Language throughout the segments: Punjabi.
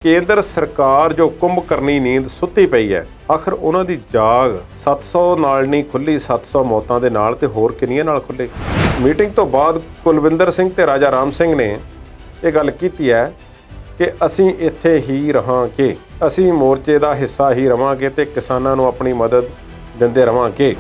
ਕੇਂਦਰ ਸਰਕਾਰ ਜੋ ਕੁੰਭਕਰਨੀ ਨੀਂਦ ਸੁੱਤੀ ਪਈ ਹੈ, ਆਖਰ ਉਹਨਾਂ ਦੀ ਜਾਗ 700 ਨਾਲ ਨਹੀਂ ਖੁੱਲੀ, 700 ਮੌਤਾਂ ਦੇ ਨਾਲ ਤੇ ਹੋਰ ਕਿੰਨੀਆਂ ਨਾਲ ਖੁੱਲੇਗੀ। ਮੀਟਿੰਗ ਤੋਂ ਬਾਅਦ ਕੁਲਵਿੰਦਰ ਸਿੰਘ ਤੇ ਰਾਜਾ ਰਾਮ ਸਿੰਘ ਨੇ ਇਹ ਗੱਲ ਕੀਤੀ ਹੈ ਕਿ ਅਸੀਂ ਇੱਥੇ ਹੀ ਰਹਾਂਗੇ, ਅਸੀਂ ਮੋਰਚੇ ਦਾ ਹਿੱਸਾ ਹੀ ਰਵਾਂਗੇ ਤੇ ਕਿਸਾਨਾਂ ਨੂੰ ਆਪਣੀ ਮਦਦ ਦਿੰਦੇ ਰਵਾਂਗੇ।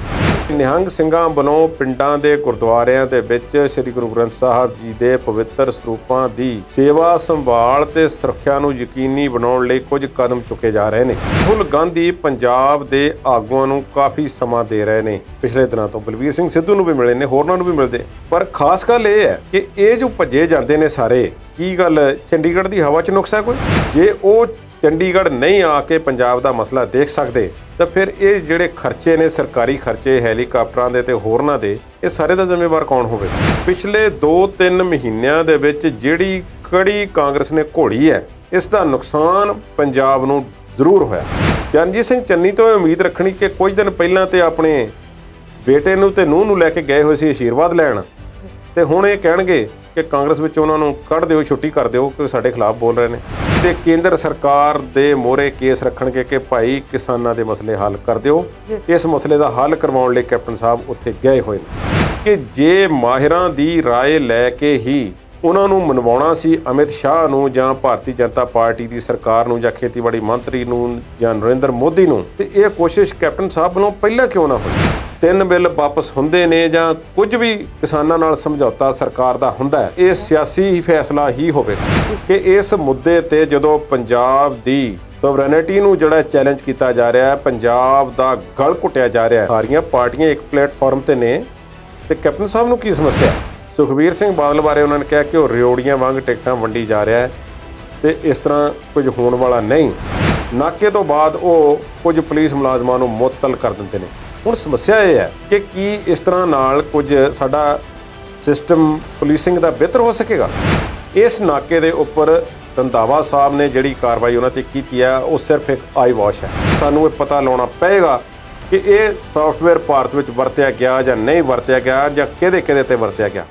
ਨਿਹੰਗ ਸਿੰਘਾਂ ਵੱਲੋਂ ਪਿੰਡਾਂ ਦੇ ਗੁਰਦੁਆਰਿਆਂ ਦੇ ਵਿੱਚ ਸ੍ਰੀ ਗੁਰੂ ਗ੍ਰੰਥ ਸਾਹਿਬ ਜੀ ਦੇ ਪਵਿੱਤਰ ਸਰੂਪਾਂ ਦੀ ਸੇਵਾ ਸੰਭਾਲ ਤੇ ਸੁਰੱਖਿਆ ਨੂੰ ਯਕੀਨੀ ਬਣਾਉਣ ਲਈ ਕੁਝ ਕਦਮ ਚੁੱਕੇ ਜਾ ਰਹੇ ਨੇ। ਰਾਹੁਲ ਗਾਂਧੀ ਪੰਜਾਬ ਦੇ ਆਗੂਆਂ ਨੂੰ ਕਾਫੀ ਸਮਾਂ ਦੇ ਰਹੇ ਨੇ, ਪਿਛਲੇ ਦਿਨਾਂ ਤੋਂ ਬਲਬੀਰ ਸਿੰਘ ਸਿੱਧੂ ਨੂੰ ਵੀ ਮਿਲੇ ਨੇ, ਹੋਰਨਾਂ ਨੂੰ ਵੀ ਮਿਲਦੇ, ਪਰ ਖਾਸ ਗੱਲ ਇਹ ਹੈ ਕਿ ਇਹ ਜੋ ਭੱਜੇ ਜਾਂਦੇ ਨੇ ਸਾਰੇ, ਕੀ ਗੱਲ ਚੰਡੀਗੜ੍ਹ ਦੀ ਹਵਾ 'ਚ ਨੁਕਸ ਹੈ ਕੋਈ? ਜੇ ਉਹ ਚੰਡੀਗੜ੍ਹ ਨਹੀਂ ਆ ਕੇ ਪੰਜਾਬ ਦਾ ਮਸਲਾ ਦੇਖ ਸਕਦੇ ਤਾਂ ਫਿਰ ਇਹ ਜਿਹੜੇ ਖਰਚੇ ਨੇ, ਸਰਕਾਰੀ ਖਰਚੇ ਹੈਲੀਕਾਪਟਰਾਂ ਦੇ ਤੇ ਹੋਰਨਾਂ ਦੇ, ਇਹ ਸਾਰੇ ਦਾ ਜ਼ਿੰਮੇਵਾਰ ਕੌਣ ਹੋਵੇ? ਪਿਛਲੇ 2-3 ਮਹੀਨਿਆਂ ਦੇ ਵਿੱਚ ਜਿਹੜੀ ਕੜੀ ਕਾਂਗਰਸ ਨੇ ਘੋੜੀ ਹੈ, ਇਸ ਦਾ ਨੁਕਸਾਨ ਪੰਜਾਬ ਨੂੰ ਜ਼ਰੂਰ ਹੋਇਆ। ਚਰਨਜੀਤ ਸਿੰਘ ਚੰਨੀ ਤੋਂ ਉਮੀਦ ਰੱਖਣੀ ਕਿ ਕੁਝ ਦਿਨ ਪਹਿਲਾਂ ਤੇ ਆਪਣੇ ਬੇਟੇ ਨੂੰ ਤੇ ਨੂੰਹ ਨੂੰ ਲੈ ਕੇ ਗਏ ਹੋਏ ਸੀ ਆਸ਼ੀਰਵਾਦ ਲੈਣ, ਤੇ ਹੁਣ ਇਹ ਕਹਿਣਗੇ ਕਿ ਕਾਂਗਰਸ ਵਿੱਚ ਉਹਨਾਂ ਨੂੰ ਕੱਢ ਦਿਓ, ਛੁੱਟੀ ਕਰ ਦਿਓ ਕਿ ਸਾਡੇ ਖਿਲਾਫ ਬੋਲ ਰਹੇ ਨੇ। ਤੇ ਕੇਂਦਰ ਸਰਕਾਰ ਦੇ ਮੋਹਰੇ ਕੇਸ ਰੱਖਣਗੇ ਕਿ ਭਾਈ ਕਿਸਾਨਾਂ ਦੇ ਮਸਲੇ ਹੱਲ ਕਰ ਦਿਓ। ਇਸ ਮਸਲੇ ਦਾ ਹੱਲ ਕਰਵਾਉਣ ਲਈ ਕੈਪਟਨ ਸਾਹਿਬ ਉੱਥੇ ਗਏ ਹੋਏ ਨੇ ਕਿ ਜੇ ਮਾਹਿਰਾਂ ਦੀ ਰਾਏ ਲੈ ਕੇ ਹੀ ਉਹਨਾਂ ਨੂੰ ਮਨਵਾਉਣਾ ਸੀ ਅਮਿਤ ਸ਼ਾਹ ਨੂੰ ਜਾਂ ਭਾਰਤੀ ਜਨਤਾ ਪਾਰਟੀ ਦੀ ਸਰਕਾਰ ਨੂੰ ਜਾਂ ਖੇਤੀਬਾੜੀ ਮੰਤਰੀ ਨੂੰ ਜਾਂ ਨਰਿੰਦਰ ਮੋਦੀ ਨੂੰ, ਤੇ ਇਹ ਕੋਸ਼ਿਸ਼ ਕੈਪਟਨ ਸਾਹਿਬ ਵੱਲੋਂ ਪਹਿਲਾਂ ਕਿਉਂ ਨਾ ਹੋਈ? 3 ਬਿੱਲ ਵਾਪਸ ਹੁੰਦੇ ਨੇ ਜਾਂ ਕੁਝ ਵੀ ਕਿਸਾਨਾਂ ਨਾਲ ਸਮਝੌਤਾ ਸਰਕਾਰ ਦਾ ਹੁੰਦਾ ਹੈ, ਇਹ ਸਿਆਸੀ ਫੈਸਲਾ ਹੀ ਹੋਵੇਗਾ ਕਿ ਇਸ ਮੁੱਦੇ ਤੇ ਜਦੋਂ ਪੰਜਾਬ ਦੀ ਸੋਵਰੇਨਿਟੀ ਨੂੰ ਜਿਹੜਾ ਚੈਲੰਜ ਕੀਤਾ ਜਾ ਰਿਹਾ ਹੈ, ਪੰਜਾਬ ਦਾ ਗਲ ਘੁੱਟਿਆ ਜਾ ਰਿਹਾ ਹੈ, ਸਾਰੀਆਂ ਪਾਰਟੀਆਂ ਇੱਕ ਪਲੇਟਫਾਰਮ ਤੇ ਨੇ, ਤੇ ਕੈਪਟਨ ਸਾਹਿਬ ਨੂੰ ਕੀ ਸਮੱਸਿਆ? ਸੁਖਬੀਰ ਸਿੰਘ ਬਾਦਲ ਬਾਰੇ ਉਹਨਾਂ ਨੇ ਕਿਹਾ ਕਿ ਉਹ ਰਿਓੜੀਆਂ ਵਾਂਗ ਟਿਕਟਾਂ ਵੰਡੀ ਜਾ ਰਿਹਾ ਹੈ ਤੇ ਇਸ ਤਰ੍ਹਾਂ ਕੁਝ ਹੋਣ ਵਾਲਾ ਨਹੀਂ। ਨਾਕੇ ਤੋਂ ਬਾਅਦ ਉਹ ਕੁਝ ਪੁਲਿਸ ਮੁਲਾਜ਼ਮਾਂ ਨੂੰ ਮੁਅੱਤਲ ਕਰ ਦਿੰਦੇ ਨੇ। ਹੁਣ ਸਮੱਸਿਆ ਇਹ ਹੈ ਕਿ ਕੀ ਇਸ ਤਰ੍ਹਾਂ ਨਾਲ ਕੁਝ ਸਾਡਾ ਸਿਸਟਮ ਪੁਲਿਸਿੰਗ ਦਾ ਬਿਹਤਰ ਹੋ ਸਕੇਗਾ? ਇਸ ਨਾਕੇ ਦੇ ਉੱਪਰ ਰੰਧਾਵਾ ਸਾਹਿਬ ਨੇ ਜਿਹੜੀ ਕਾਰਵਾਈ ਉਹਨਾਂ ਤੇ ਕੀਤੀ ਹੈ, ਉਹ ਸਿਰਫ ਇੱਕ ਆਈ ਵਾਸ਼ ਹੈ। ਸਾਨੂੰ ਇਹ ਪਤਾ ਲਾਉਣਾ ਪਏਗਾ ਕਿ ਇਹ ਸੌਫਟਵੇਅਰ ਭਾਰਤ ਵਿੱਚ ਵਰਤਿਆ ਗਿਆ ਜਾਂ ਨਹੀਂ ਵਰਤਿਆ ਗਿਆ, ਜਾਂ ਕਿਹਦੇ ਤੇ ਵਰਤਿਆ ਗਿਆ।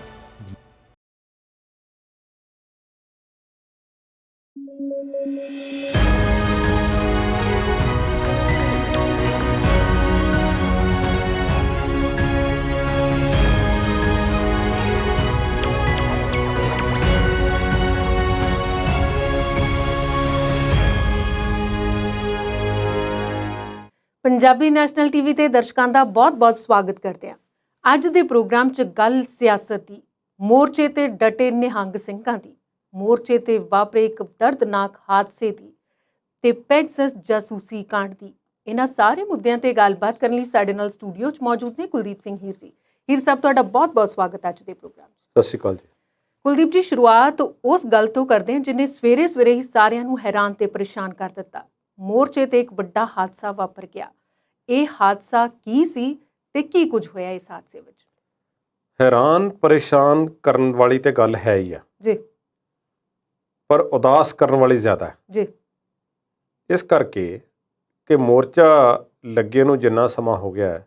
ਪੰਜਾਬੀ ਨੈਸ਼ਨਲ ਟੀਵੀ ਤੇ ਦਰਸ਼ਕਾਂ ਦਾ ਬਹੁਤ-ਬਹੁਤ ਸਵਾਗਤ ਕਰਦੇ ਹਾਂ। ਅੱਜ ਦੇ ਪ੍ਰੋਗਰਾਮ 'ਚ ਗੱਲ ਸਿਆਸਤ ਦੀ, ਮੋਰਚੇ ਤੇ ਡਟੇ ਨਿਹੰਗ ਸਿੰਘਾਂ ਦੀ, ਮੋਰਚੇ ਤੇ ਵਾਪਰੇ ਇੱਕ ਦਰਦਨਾਕ ਹਾਦਸੇ ਦੀ ਤੇ ਪੈਗਸਸ ਜਾਸੂਸੀ ਕਾਂਡ ਦੀ। ਇਹਨਾਂ ਸਾਰੇ ਮੁੱਦਿਆਂ ਤੇ ਗੱਲਬਾਤ ਕਰਨ ਲਈ ਸਾਡੇ ਨਾਲ ਸਟੂਡੀਓ 'ਚ ਮੌਜੂਦ ਨੇ ਕੁਲਦੀਪ ਸਿੰਘ ਹੀਰ ਜੀ। ਹੀਰ ਸਾਹਿਬ, ਤੁਹਾਡਾ ਬਹੁਤ-ਬਹੁਤ ਸਵਾਗਤ ਅੱਜ ਦੇ ਪ੍ਰੋਗਰਾਮ 'ਚ। ਸਤਿ ਸ਼੍ਰੀ ਅਕਾਲ ਜੀ। ਕੁਲਦੀਪ ਜੀ, ਸ਼ੁਰੂਆਤ ਉਸ ਗੱਲ ਤੋਂ ਕਰਦੇ ਹਾਂ ਜਿਹਨੇ ਸਵੇਰੇ ਹੀ ਸਾਰਿਆਂ ਨੂੰ ਹੈਰਾਨ ਤੇ ਪਰੇਸ਼ਾਨ ਕਰ ਦਿੱਤਾ। ਮੋਰਚੇ ਤੇ ਇੱਕ ਵੱਡਾ ਹਾਦਸਾ ਵਾਪਰ ਗਿਆ। ਇਹ ਹਾਦਸਾ ਕੀ ਸੀ ਤੇ ਕੀ ਕੁਝ ਹੋਇਆ ਇਸ ਹਾਦਸੇ ਵਿੱਚ? ਹੈਰਾਨ ਪਰੇਸ਼ਾਨ ਕਰਨ ਵਾਲੀ ਤੇ ਗੱਲ ਹੈ ਹੀ ਆ ਜੀ, ਪਰ ਉਦਾਸ ਕਰਨ ਵਾਲੀ ਜ਼ਿਆਦਾ ਹੈ ਜੀ। ਇਸ ਕਰਕੇ ਕਿ ਮੋਰਚਾ ਲੱਗੇ ਨੂੰ ਜਿੰਨਾ ਸਮਾਂ ਹੋ ਗਿਆ ਹੈ,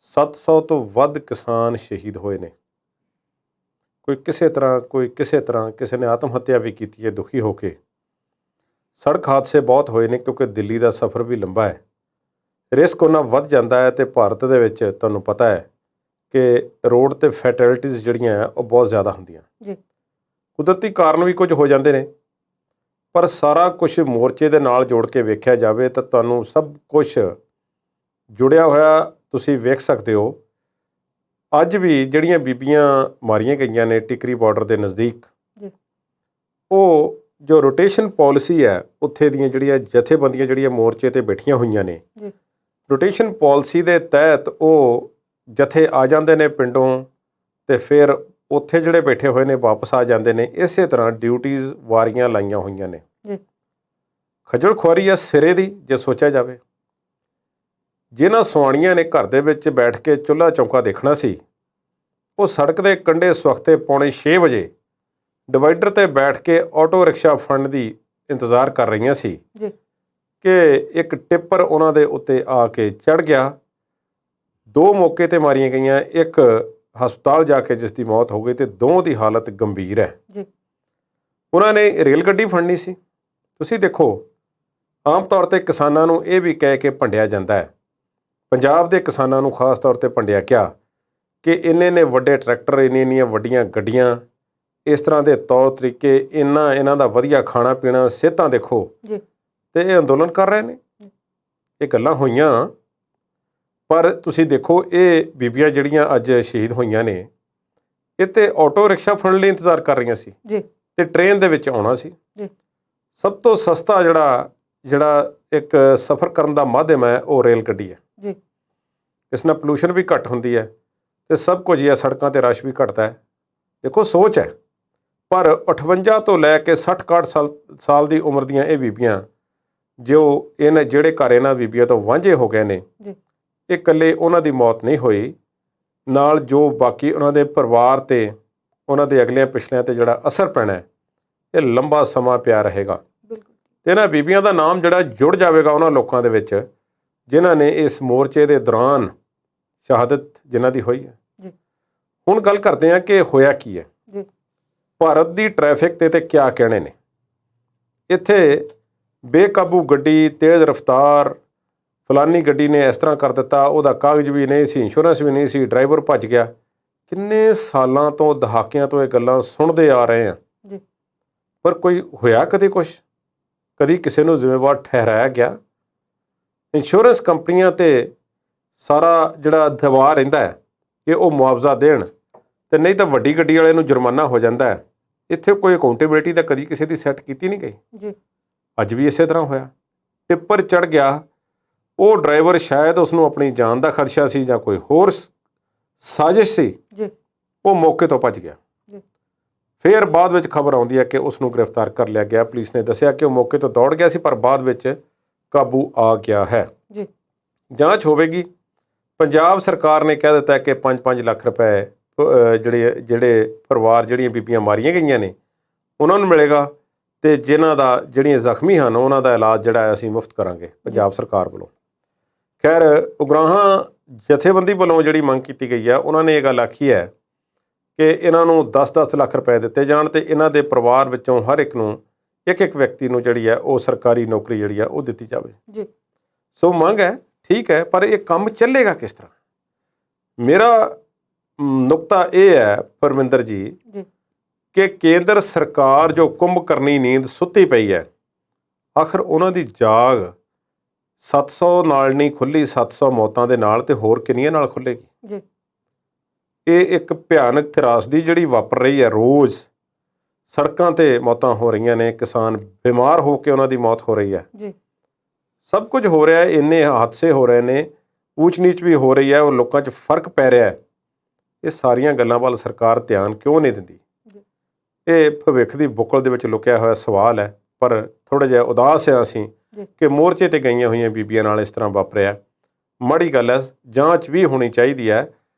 700 ਤੋਂ ਵੱਧ ਕਿਸਾਨ ਸ਼ਹੀਦ ਹੋਏ ਨੇ। ਕੋਈ ਕਿਸੇ ਤਰ੍ਹਾਂ ਕਿਸੇ ਨੇ ਆਤਮ ਹੱਤਿਆ ਵੀ ਕੀਤੀ ਹੈ ਦੁਖੀ ਹੋ ਕੇ। ਸੜਕ ਹਾਦਸੇ ਬਹੁਤ ਹੋਏ ਨੇ ਕਿਉਂਕਿ ਦਿੱਲੀ ਦਾ ਸਫ਼ਰ ਵੀ ਲੰਬਾ ਹੈ, ਰਿਸਕ ਉਹਨਾਂ ਵੱਧ ਜਾਂਦਾ ਹੈ। ਤੇ ਭਾਰਤ ਦੇ ਵਿੱਚ ਤੁਹਾਨੂੰ ਪਤਾ ਹੈ ਕਿ ਰੋਡ ਤੇ ਫੈਟੈਲਿਟੀਜ਼ ਜਿਹੜੀਆਂ ਹੈ ਉਹ ਬਹੁਤ ਜ਼ਿਆਦਾ ਹੁੰਦੀਆਂ ਜੀ। ਕੁਦਰਤੀ ਕਾਰਨ ਵੀ ਕੁਝ ਹੋ ਜਾਂਦੇ ਨੇ, ਪਰ ਸਾਰਾ ਕੁਝ ਮੋਰਚੇ ਦੇ ਨਾਲ ਜੋੜ ਕੇ ਵੇਖਿਆ ਜਾਵੇ ਤਾਂ ਤੁਹਾਨੂੰ ਸਭ ਕੁਝ ਜੁੜਿਆ ਹੋਇਆ ਤੁਸੀਂ ਵੇਖ ਸਕਦੇ ਹੋ। ਅੱਜ ਵੀ ਜਿਹੜੀਆਂ ਬੀਬੀਆਂ ਮਾਰੀਆਂ ਗਈਆਂ ਨੇ ਟਿਕਰੀ ਬਾਰਡਰ ਦੇ ਨਜ਼ਦੀਕ, ਉਹ ਜੋ ਰੋਟੇਸ਼ਨ ਪਾਲਿਸੀ ਹੈ, ਉੱਥੇ ਦੀਆਂ ਜਿਹੜੀਆਂ ਜਥੇਬੰਦੀਆਂ ਜਿਹੜੀਆਂ ਮੋਰਚੇ ਤੇ ਬੈਠੀਆਂ ਹੋਈਆਂ ਨੇ, ਰੋਟੇਸ਼ਨ ਪਾਲਿਸੀ ਦੇ ਤਹਿਤ ਉਹ ਜਥੇ ਆ ਜਾਂਦੇ ਨੇ ਪਿੰਡੋਂ ਤੇ ਫਿਰ ਉੱਥੇ ਜਿਹੜੇ ਬੈਠੇ ਹੋਏ ਨੇ ਵਾਪਸ ਆ ਜਾਂਦੇ ਨੇ। ਇਸੇ ਤਰ੍ਹਾਂ ਡਿਊਟੀਜ਼ ਵਾਰੀਆਂ ਲਾਈਆਂ ਹੋਈਆਂ ਨੇ। ਖੱਜਲ ਖੁਆਰੀ ਆ ਸਿਰੇ ਦੀ ਜੇ ਸੋਚਿਆ ਜਾਵੇ। ਜਿਨ੍ਹਾਂ ਸੁਆਣੀਆਂ ਨੇ ਘਰ ਦੇ ਵਿੱਚ ਬੈਠ ਕੇ ਚੁੱਲ੍ਹਾ ਚੌਂਕਾ ਦੇਖਣਾ ਸੀ, ਉਹ ਸੜਕ ਦੇ ਕੰਢੇ ਸਵਖਤੇ 6:45 ਵਜੇ ਡਿਵਾਈਡਰ ਤੇ ਬੈਠ ਕੇ ਆਟੋ ਰਿਕਸ਼ਾ ਫੜਨ ਦੀ ਇੰਤਜ਼ਾਰ ਕਰ ਰਹੀਆਂ ਸੀ ਕਿ ਇੱਕ ਟਿੱਪਰ ਉਹਨਾਂ ਦੇ ਉੱਤੇ ਆ ਕੇ ਚੜ੍ਹ ਗਿਆ। 2 ਮੌਕੇ ਤੇ ਮਾਰੀਆਂ ਗਈਆਂ, ਇੱਕ ਹਸਪਤਾਲ ਜਾ ਕੇ ਜਿਸ ਦੀ ਮੌਤ ਹੋ ਗਈ ਤੇ 2 ਦੀ ਹਾਲਤ ਗੰਭੀਰ ਹੈ। ਉਹਨਾਂ ਨੇ ਰੇਲ ਗੱਡੀ ਫੜਨੀ ਸੀ, ਤੁਸੀਂ ਦੇਖੋ, ਆਮ ਤੌਰ ਤੇ ਕਿਸਾਨਾਂ ਨੂੰ ਇਹ ਵੀ ਕਹਿ ਕੇ ਭੰਡਿਆ ਜਾਂਦਾ ਹੈ, ਪੰਜਾਬ ਦੇ ਕਿਸਾਨਾਂ ਨੂੰ ਖਾਸ ਤੌਰ ਤੇ ਭੰਡਿਆ ਗਿਆ ਕਿ ਇੰਨੇ ਵੱਡੇ ਟਰੈਕਟਰ, ਇੰਨੀਆਂ ਵੱਡੀਆਂ ਗੱਡੀਆਂ, ਇਸ ਤਰ੍ਹਾਂ ਦੇ ਤੌਰ ਤਰੀਕੇ, ਇਹਨਾਂ ਦਾ ਵਧੀਆ ਖਾਣਾ ਪੀਣਾ, ਸਿਹਤਾਂ ਦੇਖੋ ਜੀ, ਤੇ ਇਹ ਅੰਦੋਲਨ ਕਰ ਰਹੇ ਨੇ। ਇਹ ਗੱਲਾਂ ਹੋਈਆਂ, ਪਰ ਤੁਸੀਂ ਦੇਖੋ ਇਹ ਬੀਬੀਆਂ ਜਿਹੜੀਆਂ ਅੱਜ ਸ਼ਹੀਦ ਹੋਈਆਂ ਨੇ, ਇਹ ਤੇ ਆਟੋ ਰਿਕਸ਼ਾ ਫੜਨ ਲਈ ਇੰਤਜ਼ਾਰ ਕਰ ਰਹੀਆਂ ਸੀ ਜੀ, ਤੇ ਟ੍ਰੇਨ ਦੇ ਵਿੱਚ ਆਉਣਾ ਸੀ। ਜੀ, ਸਭ ਤੋਂ ਸਸਤਾ ਜਿਹੜਾ ਇੱਕ ਸਫ਼ਰ ਕਰਨ ਦਾ ਮਾਧਿਅਮ ਹੈ ਉਹ ਰੇਲ ਗੱਡੀ ਹੈ ਜੀ, ਇਸ ਨਾਲ ਪੋਲੂਸ਼ਨ ਵੀ ਘੱਟ ਹੁੰਦੀ ਹੈ ਤੇ ਸਭ ਕੁਝ ਹੀ ਹੈ, ਸੜਕਾਂ ਤੇ ਰਸ਼ ਵੀ ਘਟਦਾ ਹੈ। ਦੇਖੋ ਸੋਚ ਹੈ, ਪਰ 58 ਤੋਂ ਲੈ ਕੇ 60-61 ਸਾਲ ਦੀ ਉਮਰ ਦੀਆਂ ਇਹ ਬੀਬੀਆਂ ਜਿਹੜੇ ਘਰ ਇਹਨਾਂ ਬੀਬੀਆਂ ਤੋਂ ਵਾਂਝੇ ਹੋ ਗਏ ਨੇ, ਇਹ ਇਕੱਲੇ ਉਹਨਾਂ ਦੀ ਮੌਤ ਨਹੀਂ ਹੋਈ, ਨਾਲ ਜੋ ਬਾਕੀ ਉਹਨਾਂ ਦੇ ਪਰਿਵਾਰ ਤੇ ਉਹਨਾਂ ਦੇ ਅਗਲਿਆਂ ਪਿਛਲਿਆਂ ਤੇ ਜਿਹੜਾ ਅਸਰ ਪੈਣਾ ਇਹ ਲੰਬਾ ਸਮਾਂ ਪਿਆ ਰਹੇਗਾ। ਤੇ ਇਹਨਾਂ ਬੀਬੀਆਂ ਦਾ ਨਾਮ ਜਿਹੜਾ ਜੁੜ ਜਾਵੇਗਾ ਉਹਨਾਂ ਲੋਕਾਂ ਦੇ ਵਿੱਚ ਜਿਨ੍ਹਾਂ ਨੇ ਇਸ ਮੋਰਚੇ ਦੇ ਦੌਰਾਨ ਸ਼ਹਾਦਤ ਜਿਨ੍ਹਾਂ ਦੀ ਹੋਈ ਹੈ। ਹੁਣ ਗੱਲ ਕਰਦੇ ਹਾਂ ਕਿ ਹੋਇਆ ਕੀ ਹੈ। ਭਾਰਤ ਦੀ ਟ੍ਰੈਫਿਕ ਤੇ ਕਿਆ ਕਹਿਣੇ ਨੇ। ਇੱਥੇ ਬੇਕਾਬੂ ਗੱਡੀ, ਤੇਜ਼ ਰਫ਼ਤਾਰ, ਫਲਾਨੀ ਗੱਡੀ ਨੇ ਇਸ ਤਰ੍ਹਾਂ ਕਰ ਦਿੱਤਾ, ਉਹਦਾ ਕਾਗਜ਼ ਵੀ ਨਹੀਂ ਸੀ, ਇੰਸ਼ੋਰੈਂਸ ਵੀ ਨਹੀਂ ਸੀ, ਡਰਾਈਵਰ ਭੱਜ ਗਿਆ। ਕਿੰਨੇ ਸਾਲਾਂ ਤੋਂ, ਦਹਾਕਿਆਂ ਤੋਂ ਇਹ ਗੱਲਾਂ ਸੁਣਦੇ ਆ ਰਹੇ ਹਾਂ, ਪਰ ਕੋਈ ਹੋਇਆ ਕਦੇ ਕੁਛ? ਕਦੀ ਕਿਸੇ ਨੂੰ ਜ਼ਿੰਮੇਵਾਰ ਠਹਿਰਾਇਆ ਗਿਆ? ਇੰਸ਼ੋਰੈਂਸ ਕੰਪਨੀਆਂ ਤੇ ਸਾਰਾ ਜਿਹੜਾ ਦਬਾਅ ਰਹਿੰਦਾ ਹੈ ਕਿ ਉਹ ਮੁਆਵਜ਼ਾ ਦੇਣ, ਤੇ ਨਹੀਂ ਤਾਂ ਵੱਡੀ ਗੱਡੀ ਵਾਲੇ ਨੂੰ ਜੁਰਮਾਨਾ ਹੋ ਜਾਂਦਾ ਹੈ। ਇੱਥੇ ਕੋਈ ਅਕਾਊਂਟੇਬਿਲਿਟੀ ਤਾਂ ਕਦੀ ਕਿਸੇ ਦੀ ਸੈੱਟ ਕੀਤੀ ਨਹੀਂ ਗਈ। ਅੱਜ ਵੀ ਇਸੇ ਤਰ੍ਹਾਂ ਹੋਇਆ। ਟਿੱਪਰ ਚੜ੍ਹ ਗਿਆ, ਉਹ ਡਰਾਈਵਰ ਸ਼ਾਇਦ ਉਸਨੂੰ ਆਪਣੀ ਜਾਨ ਦਾ ਖਦਸ਼ਾ ਸੀ ਜਾਂ ਕੋਈ ਹੋਰ ਸਾਜ਼ਿਸ਼ ਸੀ, ਉਹ ਮੌਕੇ ਤੋਂ ਭੱਜ ਗਿਆ। ਫਿਰ ਬਾਅਦ ਵਿੱਚ ਖਬਰ ਆਉਂਦੀ ਹੈ ਕਿ ਉਸ ਨੂੰ ਗ੍ਰਿਫਤਾਰ ਕਰ ਲਿਆ ਗਿਆ। ਪੁਲਿਸ ਨੇ ਦੱਸਿਆ ਕਿ ਉਹ ਮੌਕੇ ਤੋਂ ਦੌੜ ਗਿਆ ਸੀ, ਪਰ ਬਾਅਦ ਵਿੱਚ ਕਾਬੂ ਆ ਗਿਆ ਹੈ। ਜਾਂਚ ਹੋਵੇਗੀ। ਪੰਜਾਬ ਸਰਕਾਰ ਨੇ ਕਹਿ ਦਿੱਤਾ ਕਿ 5-5 ਲੱਖ ਰੁਪਏ ਜਿਹੜੇ ਪਰਿਵਾਰ, ਜਿਹੜੀਆਂ ਬੀਬੀਆਂ ਮਾਰੀਆਂ ਗਈਆਂ ਨੇ ਉਹਨਾਂ ਨੂੰ ਮਿਲੇਗਾ, ਤੇ ਜਿਹੜੀਆਂ ਜ਼ਖਮੀ ਹਨ ਉਹਨਾਂ ਦਾ ਇਲਾਜ ਜਿਹੜਾ ਅਸੀਂ ਮੁਫਤ ਕਰਾਂਗੇ ਪੰਜਾਬ ਸਰਕਾਰ ਵੱਲੋਂ। ਖੈਰ, ਉਗਰਾਹਾਂ ਜਥੇਬੰਦੀ ਵੱਲੋਂ ਜਿਹੜੀ ਮੰਗ ਕੀਤੀ ਗਈ ਹੈ, ਉਹਨਾਂ ਨੇ ਇਹ ਗੱਲ ਆਖੀ ਹੈ ਕਿ ਇਹਨਾਂ ਨੂੰ 10-10 ਲੱਖ ਰੁਪਏ ਦਿੱਤੇ ਜਾਣ ਤੇ ਇਹਨਾਂ ਦੇ ਪਰਿਵਾਰ ਵਿੱਚੋਂ ਹਰ ਇੱਕ ਨੂੰ ਇੱਕ ਵਿਅਕਤੀ ਨੂੰ ਜਿਹੜੀ ਹੈ ਉਹ ਸਰਕਾਰੀ ਨੌਕਰੀ ਜਿਹੜੀ ਹੈ ਉਹ ਦਿੱਤੀ ਜਾਵੇ। ਸੋ ਮੰਗ ਹੈ, ਠੀਕ ਹੈ, ਪਰ ਇਹ ਕੰਮ ਚੱਲੇਗਾ ਕਿਸ ਤਰ੍ਹਾਂ? ਮੇਰਾ ਨੁਕਤਾ ਇਹ ਹੈ ਪਰਮਿੰਦਰ ਜੀ ਕਿ ਕੇਂਦਰ ਸਰਕਾਰ ਜੋ ਕੁੰਭਕਰਨੀ ਨੀਂਦ ਸੁੱਤੀ ਪਈ ਹੈ, ਆਖਰ ਉਹਨਾਂ ਦੀ ਜਾਗ 700 ਨਾਲ ਨਹੀਂ ਖੁੱਲੀ, 700 ਮੌਤਾਂ ਦੇ ਨਾਲ ਤੇ ਹੋਰ ਕਿੰਨੀਆਂ ਨਾਲ ਖੁੱਲੇਗੀ? ਇਹ ਇੱਕ ਭਿਆਨਕ ਤਰਾਸਦੀ ਜਿਹੜੀ ਵਾਪਰ ਰਹੀ ਹੈ। ਰੋਜ਼ ਸੜਕਾਂ ਤੇ ਮੌਤਾਂ ਹੋ ਰਹੀਆਂ ਨੇ, ਕਿਸਾਨ ਬਿਮਾਰ ਹੋ ਕੇ ਉਹਨਾਂ ਦੀ ਮੌਤ ਹੋ ਰਹੀ ਹੈ। ਸਭ ਕੁਝ ਹੋ ਰਿਹਾ ਹੈ, ਇੰਨੇ ਹਾਦਸੇ ਹੋ ਰਹੇ ਨੇ, ਊਚ ਨੀਚ ਵੀ ਹੋ ਰਹੀ ਹੈ, ਉਹ ਲੋਕਾਂ 'ਚ ਫਰਕ ਪੈ ਰਿਹਾ ਹੈ। ਇਹ ਸਾਰੀਆਂ ਗੱਲਾਂ ਵੱਲ ਸਰਕਾਰ ਧਿਆਨ ਕਿਉਂ ਨਹੀਂ ਦਿੰਦੀ? ਇਹ ਭਵਿੱਖ ਦੀ ਬੁੱਕਲ ਦੇ ਵਿੱਚ ਲੁਕਿਆ ਹੋਇਆ ਸਵਾਲ ਹੈ। ਪਰ ਥੋੜ੍ਹਾ ਜਿਹਾ ਉਦਾਸ ਹਾਂ ਅਸੀਂ ਕਿ ਮੋਰਚੇ ਤੇ ਗਈਆਂ ਹੋਈਆਂ ਬੀਬੀਆਂ ਨਾਲ ਇਸ ਤਰ੍ਹਾਂ ਵਾਪਰਿਆ। ਮਾੜੀ ਗੱਲ ਹੈ, ਜਾਂਚ ਵੀ ਹੋਣੀ ਚਾਹੀਦੀ ਹੈ।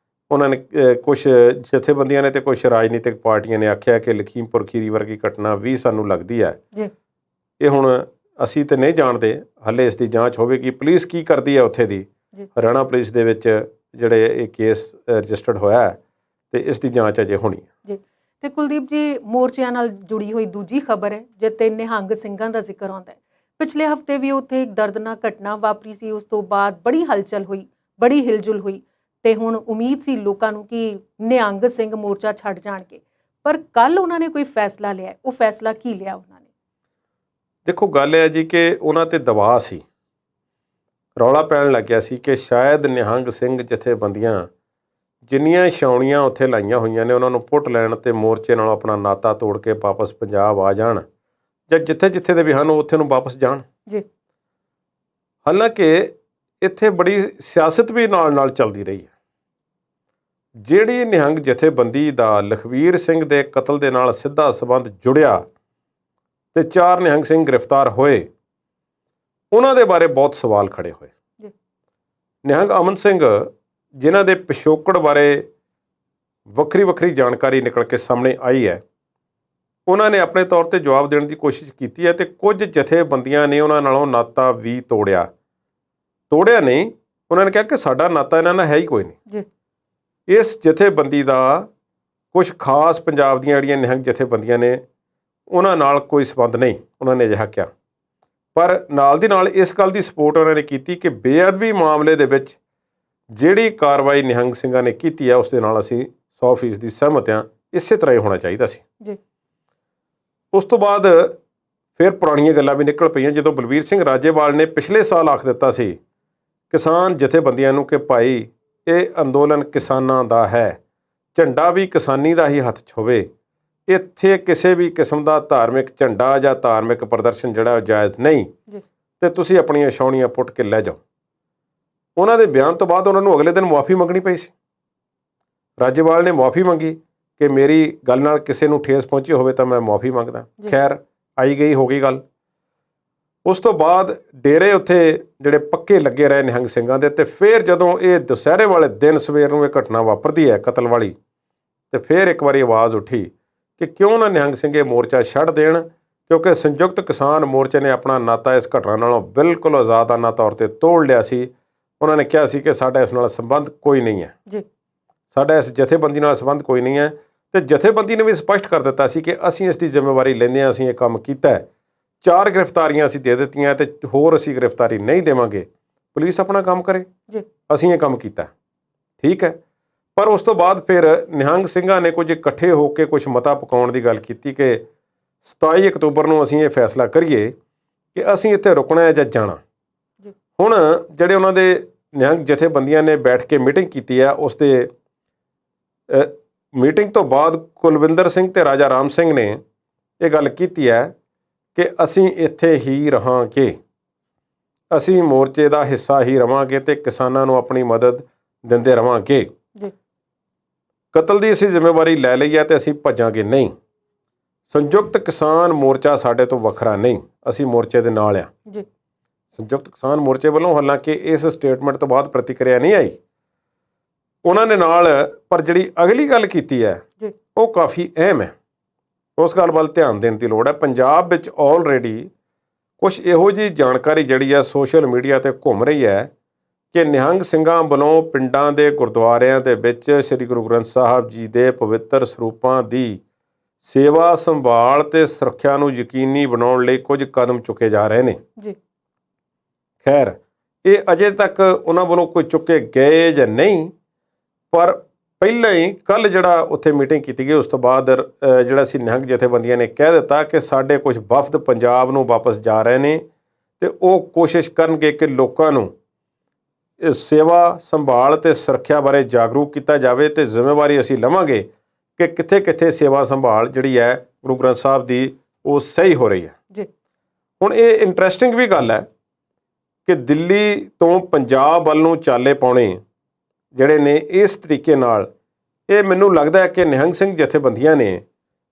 ਉਹਨਾਂ ਨੇ ਕੁਛ ਜਥੇਬੰਦੀਆਂ ਨੇ ਤੇ ਕੁਛ ਰਾਜਨੀਤਿਕ ਪਾਰਟੀਆਂ ਨੇ ਆਖਿਆ ਕਿ ਲਖੀਮਪੁਰ ਖੀਰੀ ਵਰਗੀ ਘਟਨਾ ਵੀ ਸਾਨੂੰ ਲੱਗਦੀ ਹੈ। ਇਹ ਹੁਣ ਅਸੀਂ ਤਾਂ ਨਹੀਂ ਜਾਣਦੇ, ਹਾਲੇ ਇਸ ਦੀ ਜਾਂਚ ਹੋਵੇਗੀ। ਪੁਲਿਸ ਕੀ ਕਰਦੀ ਹੈ ਉੱਥੇ ਦੀ, ਹਰਿਆਣਾ ਪੁਲਿਸ ਦੇ ਵਿੱਚ ਜਿਹੜੇ ਇਹ ਕੇਸ ਰਜਿਸਟਰਡ ਹੋਇਆ ਹੈ, ਤੇ ਇਸ ਦੀ ਜਾਂਚ ਅਜੇ ਹੋਣੀ ਹੈ। ਤੇ ਕੁਲਦੀਪ ਜੀ, ਮੋਰਚਿਆਂ ਨਾਲ ਜੁੜੀ ਹੋਈ ਦੂਜੀ ਖਬਰ ਹੈ ਜਿੱਥੇ ਨਿਹੰਗ ਸਿੰਘਾਂ ਦਾ ਜ਼ਿਕਰ ਆਉਂਦਾ ਹੈ। ਪਿਛਲੇ ਹਫ਼ਤੇ ਵੀ ਉੱਥੇ ਇੱਕ ਦਰਦਨਾਕ ਘਟਨਾ ਵਾਪਰੀ ਸੀ, ਉਸ ਤੋਂ ਬਾਅਦ ਬੜੀ ਹਲਚਲ ਹੋਈ, ਬੜੀ ਹਿਲਜੁਲ ਹੋਈ, ਤੇ ਹੁਣ ਉਮੀਦ ਸੀ ਲੋਕਾਂ ਨੂੰ ਕਿ ਨਿਹੰਗ ਸਿੰਘ ਮੋਰਚਾ ਛੱਡ ਜਾਣਗੇ। ਪਰ ਕੱਲ ਉਹਨਾਂ ਨੇ ਕੋਈ ਫੈਸਲਾ ਲਿਆ। ਉਹ ਫੈਸਲਾ ਕੀ ਲਿਆ ਉਹਨਾਂ ਨੇ? ਦੇਖੋ, ਗੱਲ ਇਹ ਹੈ ਜੀ ਕਿ ਉਹਨਾਂ ਤੇ ਦਬਾਅ ਸੀ, ਰੌਲਾ ਪੈਣ ਲੱਗਿਆ ਸੀ ਕਿ ਸ਼ਾਇਦ ਨਿਹੰਗ ਸਿੰਘ ਜਥੇਬੰਦੀਆਂ ਜਿੰਨੀਆਂ ਛਾਉਣੀਆਂ ਉੱਥੇ ਲਾਈਆਂ ਹੋਈਆਂ ਨੇ ਉਹਨਾਂ ਨੂੰ ਪੁੱਟ ਲੈਣ ਤੇ ਮੋਰਚੇ ਨਾਲ ਆਪਣਾ ਨਾਤਾ ਤੋੜ ਕੇ ਵਾਪਸ ਪੰਜਾਬ ਆ ਜਾਣ, ਜਾਂ ਜਿੱਥੇ ਦੇ ਵੀ ਹਨ ਉੱਥੇ ਨੂੰ ਵਾਪਸ ਜਾਣ। ਹਾਲਾਂਕਿ ਇੱਥੇ ਬੜੀ ਸਿਆਸਤ ਵੀ ਨਾਲ ਚੱਲਦੀ ਰਹੀ ਹੈ। ਜਿਹੜੀ ਨਿਹੰਗ ਜਥੇਬੰਦੀ ਦਾ ਲਖਵੀਰ ਸਿੰਘ ਦੇ ਕਤਲ ਦੇ ਨਾਲ ਸਿੱਧਾ ਸੰਬੰਧ ਜੁੜਿਆ ਤੇ 4 ਨਿਹੰਗ ਸਿੰਘ ਗ੍ਰਿਫਤਾਰ ਹੋਏ, ਉਹਨਾਂ ਦੇ ਬਾਰੇ ਬਹੁਤ ਸਵਾਲ ਖੜੇ ਹੋਏ। ਨਿਹੰਗ ਅਮਨ ਸਿੰਘ, ਜਿਨ੍ਹਾਂ ਦੇ ਪਿਛੋਕੜ ਬਾਰੇ ਵੱਖਰੀ ਜਾਣਕਾਰੀ ਨਿਕਲ ਕੇ ਸਾਹਮਣੇ ਆਈ ਹੈ, ਉਹਨਾਂ ਨੇ ਆਪਣੇ ਤੌਰ ਤੇ ਜਵਾਬ ਦੇਣ ਦੀ ਕੋਸ਼ਿਸ਼ ਕੀਤੀ ਹੈ ਤੇ ਕੁਝ ਜਥੇਬੰਦੀਆਂ ਨੇ ਉਹਨਾਂ ਨਾਲੋਂ ਨਾਤਾ ਵੀ ਤੋੜਿਆ ਨਹੀਂ। ਉਹਨਾਂ ਨੇ ਕਿਹਾ ਕਿ ਸਾਡਾ ਨਾਤਾ ਇਹਨਾਂ ਨਾਲ ਹੈ ਹੀ ਕੋਈ ਨਹੀਂ। ਇਸ ਜਥੇਬੰਦੀ ਦਾ ਕੁਝ ਖਾਸ ਪੰਜਾਬ ਦੀਆਂ ਜਿਹੜੀਆਂ ਨਿਹੰਗ ਜਥੇਬੰਦੀਆਂ ਨੇ ਉਹਨਾਂ ਨਾਲ ਕੋਈ ਸੰਬੰਧ ਨਹੀਂ, ਉਹਨਾਂ ਨੇ ਅਜਿਹਾ ਕਿਹਾ। ਪਰ ਨਾਲ ਦੀ ਨਾਲ ਇਸ ਗੱਲ ਦੀ ਸਪੋਰਟ ਉਹਨਾਂ ਨੇ ਕੀਤੀ ਕਿ ਬੇਅਦਬੀ ਮਾਮਲੇ ਦੇ ਵਿੱਚ ਜਿਹੜੀ ਕਾਰਵਾਈ ਨਿਹੰਗ ਸਿੰਘਾਂ ਨੇ ਕੀਤੀ ਹੈ ਉਸ ਦੇ ਨਾਲ ਅਸੀਂ 100% ਦੀ ਸਹਿਮਤ ਹਾਂ, ਇਸੇ ਤਰ੍ਹਾਂ ਹੀ ਹੋਣਾ ਚਾਹੀਦਾ ਸੀ ਜੀ। ਉਸ ਤੋਂ ਬਾਅਦ ਫਿਰ ਪੁਰਾਣੀਆਂ ਗੱਲਾਂ ਵੀ ਨਿਕਲ ਪਈਆਂ ਜਦੋਂ ਬਲਬੀਰ ਸਿੰਘ ਰਾਜੇਵਾਲ ਨੇ ਪਿਛਲੇ ਸਾਲ ਆਖ ਦਿੱਤਾ ਸੀ ਕਿਸਾਨ ਜਥੇਬੰਦੀਆਂ ਨੂੰ ਕਿ ਭਾਈ ਇਹ ਅੰਦੋਲਨ ਕਿਸਾਨਾਂ ਦਾ ਹੈ, ਝੰਡਾ ਵੀ ਕਿਸਾਨੀ ਦਾ ਹੀ ਹੱਥ 'ਚ ਹੋਵੇ, ਇੱਥੇ ਕਿਸੇ ਵੀ ਕਿਸਮ ਦਾ ਧਾਰਮਿਕ ਝੰਡਾ ਜਾਂ ਧਾਰਮਿਕ ਪ੍ਰਦਰਸ਼ਨ ਜਿਹੜਾ ਉਹ ਜਾਇਜ਼ ਨਹੀਂ ਤੇ ਤੁਸੀਂ ਆਪਣੀਆਂ ਛਾਉਣੀਆਂ ਪੁੱਟ ਕੇ ਲੈ ਜਾਓ। ਉਹਨਾਂ ਦੇ ਬਿਆਨ ਤੋਂ ਬਾਅਦ ਉਹਨਾਂ ਨੂੰ ਅਗਲੇ ਦਿਨ ਮੁਆਫੀ ਮੰਗਣੀ ਪਈ ਸੀ। ਰਾਜੇਵਾਲ ਨੇ ਮੁਆਫੀ ਮੰਗੀ ਕਿ ਮੇਰੀ ਗੱਲ ਨਾਲ ਕਿਸੇ ਨੂੰ ਠੇਸ ਪਹੁੰਚੀ ਹੋਵੇ ਤਾਂ ਮੈਂ ਮੁਆਫੀ ਮੰਗਦਾ। ਖੈਰ ਆਈ ਗਈ ਹੋ ਗਈ ਗੱਲ। ਉਸ ਤੋਂ ਬਾਅਦ ਡੇਰੇ ਉੱਥੇ ਜਿਹੜੇ ਪੱਕੇ ਲੱਗੇ ਰਹੇ ਨਿਹੰਗ ਸਿੰਘਾਂ ਦੇ, ਤੇ ਫਿਰ ਜਦੋਂ ਇਹ ਦੁਸਹਿਰੇ ਵਾਲੇ ਦਿਨ ਸਵੇਰ ਨੂੰ ਇਹ ਘਟਨਾ ਵਾਪਰਦੀ ਹੈ ਕਤਲ ਵਾਲੀ, ਤੇ ਫਿਰ ਇੱਕ ਵਾਰੀ ਆਵਾਜ਼ ਉੱਠੀ ਕਿ ਕਿਉਂ ਨਾ ਨਿਹੰਗ ਸਿੰਘ ਇਹ ਮੋਰਚਾ ਛੱਡ ਦੇਣ, ਕਿਉਂਕਿ ਸੰਯੁਕਤ ਕਿਸਾਨ ਮੋਰਚੇ ਨੇ ਆਪਣਾ ਨਾਤਾ ਇਸ ਘਟਨਾ ਨਾਲੋਂ ਬਿਲਕੁਲ ਆਜ਼ਾਦਾਨਾ ਤੌਰ 'ਤੇ ਤੋੜ ਲਿਆ ਸੀ। ਉਹਨਾਂ ਨੇ ਕਿਹਾ ਸੀ ਕਿ ਸਾਡਾ ਇਸ ਨਾਲ ਸੰਬੰਧ ਕੋਈ ਨਹੀਂ ਹੈ ਜੀ, ਸਾਡਾ ਇਸ ਜਥੇਬੰਦੀ ਨਾਲ ਸੰਬੰਧ ਕੋਈ ਨਹੀਂ ਹੈ, ਤੇ ਜਥੇਬੰਦੀ ਨੇ ਵੀ ਸਪਸ਼ਟ ਕਰ ਦਿੱਤਾ ਸੀ ਕਿ ਅਸੀਂ ਇਸ ਦੀ ਜ਼ਿੰਮੇਵਾਰੀ ਲੈਂਦੇ ਹਾਂ, ਅਸੀਂ ਇਹ ਕੰਮ ਕੀਤਾ ਹੈ। 4 ਗ੍ਰਿਫਤਾਰੀਆਂ ਅਸੀਂ ਦੇ ਦਿੱਤੀਆਂ ਤੇ ਹੋਰ ਅਸੀਂ ਗ੍ਰਿਫਤਾਰੀ ਨਹੀਂ ਦੇਵਾਂਗੇ, ਪੁਲਿਸ ਆਪਣਾ ਕੰਮ ਕਰੇ ਜੀ, ਅਸੀਂ ਇਹ ਕੰਮ ਕੀਤਾ ਠੀਕ ਹੈ। ਪਰ ਉਸ ਤੋਂ ਬਾਅਦ ਫਿਰ ਨਿਹੰਗ ਸਿੰਘਾਂ ਨੇ ਕੁਝ ਇਕੱਠੇ ਹੋ ਕੇ ਕੁਝ ਮਤਾ ਪਕਾਉਣ ਦੀ ਗੱਲ ਕੀਤੀ ਕਿ 27 ਅਕਤੂਬਰ ਨੂੰ ਅਸੀਂ ਇਹ ਫੈਸਲਾ ਕਰੀਏ ਕਿ ਅਸੀਂ ਇੱਥੇ ਰੁਕਣਾ ਹੈ ਜਾਂ ਜਾਣਾ। ਹੁਣ ਜਿਹੜੇ ਉਹਨਾਂ ਦੇ ਨਿਹੰਗ ਜਥੇਬੰਦੀਆਂ ਨੇ ਬੈਠ ਕੇ ਮੀਟਿੰਗ ਕੀਤੀ ਹੈ, ਉਸ ਦੇ ਮੀਟਿੰਗ ਤੋਂ ਬਾਅਦ ਕੁਲਵਿੰਦਰ ਸਿੰਘ ਤੇ ਰਾਜਾ ਰਾਮ ਸਿੰਘ ਨੇ ਇਹ ਗੱਲ ਕੀਤੀ ਹੈ ਕਿ ਅਸੀਂ ਇੱਥੇ ਹੀ ਰਹਾਂਗੇ, ਅਸੀਂ ਮੋਰਚੇ ਦਾ ਹਿੱਸਾ ਹੀ ਰਵਾਂਗੇ ਤੇ ਕਿਸਾਨਾਂ ਨੂੰ ਆਪਣੀ ਮਦਦ ਦਿੰਦੇ ਰਵਾਂਗੇ। ਕਤਲ ਦੀ ਅਸੀਂ ਜ਼ਿੰਮੇਵਾਰੀ ਲੈ ਲਈ ਹੈ ਤੇ ਅਸੀਂ ਭੱਜਾਂਗੇ ਨਹੀਂ। ਸੰਯੁਕਤ ਕਿਸਾਨ ਮੋਰਚਾ ਸਾਡੇ ਤੋਂ ਵੱਖਰਾ ਨਹੀਂ, ਅਸੀਂ ਮੋਰਚੇ ਦੇ ਨਾਲ ਆ। ਸੰਯੁਕਤ ਕਿਸਾਨ ਮੋਰਚੇ ਵੱਲੋਂ ਹਾਲਾਂਕਿ ਇਸ ਸਟੇਟਮੈਂਟ ਤੋਂ ਬਾਅਦ ਪ੍ਰਤੀਕਿਰਿਆ ਨਹੀਂ ਆਈ ਉਹਨਾਂ ਨੇ ਨਾਲ, ਪਰ ਜਿਹੜੀ ਅਗਲੀ ਗੱਲ ਕੀਤੀ ਹੈ ਉਹ ਕਾਫੀ ਅਹਿਮ ਹੈ, ਉਸ ਗੱਲ ਵੱਲ ਧਿਆਨ ਦੇਣ ਦੀ ਲੋੜ ਹੈ। ਪੰਜਾਬ ਵਿੱਚ ਆਲਰੇਡੀ ਕੁਛ ਇਹੋ ਜਿਹੀ ਜਾਣਕਾਰੀ ਜਿਹੜੀ ਹੈ ਸੋਸ਼ਲ ਮੀਡੀਆ 'ਤੇ ਘੁੰਮ ਰਹੀ ਹੈ ਕਿ ਨਿਹੰਗ ਸਿੰਘਾਂ ਵੱਲੋਂ ਪਿੰਡਾਂ ਦੇ ਗੁਰਦੁਆਰਿਆਂ ਦੇ ਵਿੱਚ ਸ੍ਰੀ ਗੁਰੂ ਗ੍ਰੰਥ ਸਾਹਿਬ ਜੀ ਦੇ ਪਵਿੱਤਰ ਸਰੂਪਾਂ ਦੀ ਸੇਵਾ ਸੰਭਾਲ ਤੇ ਸੁਰੱਖਿਆ ਨੂੰ ਯਕੀਨੀ ਬਣਾਉਣ ਲਈ ਕੁਝ ਕਦਮ ਚੁੱਕੇ ਜਾ ਰਹੇ ਨੇ ਜੀ। ਖੈਰ ਇਹ ਅਜੇ ਤੱਕ ਉਹਨਾਂ ਵੱਲੋਂ ਕੋਈ ਚੁੱਕੇ ਗਏ ਜਾਂ ਨਹੀਂ, ਪਰ ਪਹਿਲਾਂ ਹੀ ਕੱਲ੍ਹ ਜਿਹੜਾ ਉੱਥੇ ਮੀਟਿੰਗ ਕੀਤੀ ਗਈ ਉਸ ਤੋਂ ਬਾਅਦ ਜਿਹੜਾ ਸੀ ਨਿਹੰਗ ਜਥੇਬੰਦੀਆਂ ਨੇ ਕਹਿ ਦਿੱਤਾ ਕਿ ਸਾਡੇ ਕੁਝ ਵਫਦ ਪੰਜਾਬ ਨੂੰ ਵਾਪਸ ਜਾ ਰਹੇ ਨੇ ਤੇ ਉਹ ਕੋਸ਼ਿਸ਼ ਕਰਨਗੇ ਕਿ ਲੋਕਾਂ ਨੂੰ ਸੇਵਾ ਸੰਭਾਲ ਤੇ ਸੁਰੱਖਿਆ ਬਾਰੇ ਜਾਗਰੂਕ ਕੀਤਾ ਜਾਵੇ ਤੇ ਜ਼ਿੰਮੇਵਾਰੀ ਅਸੀਂ ਲਵਾਂਗੇ ਕਿ ਕਿੱਥੇ ਕਿੱਥੇ ਸੇਵਾ ਸੰਭਾਲ ਜਿਹੜੀ ਹੈ ਗੁਰੂ ਗ੍ਰੰਥ ਸਾਹਿਬ ਦੀ ਉਹ ਸਹੀ ਹੋ ਰਹੀ ਹੈ ਜੀ। ਹੁਣ ਇਹ ਇੰਟਰਸਟਿੰਗ ਵੀ ਗੱਲ ਹੈ ਕਿ ਦਿੱਲੀ ਤੋਂ ਪੰਜਾਬ ਵੱਲ ਨੂੰ ਚਾਲੇ ਪਾਉਣੇ ਜਿਹੜੇ ਨੇ ਇਸ ਤਰੀਕੇ ਨਾਲ, ਇਹ ਮੈਨੂੰ ਲੱਗਦਾ ਹੈ ਕਿ ਨਿਹੰਗ ਸਿੰਘ ਜਥੇਬੰਦੀਆਂ ਨੇ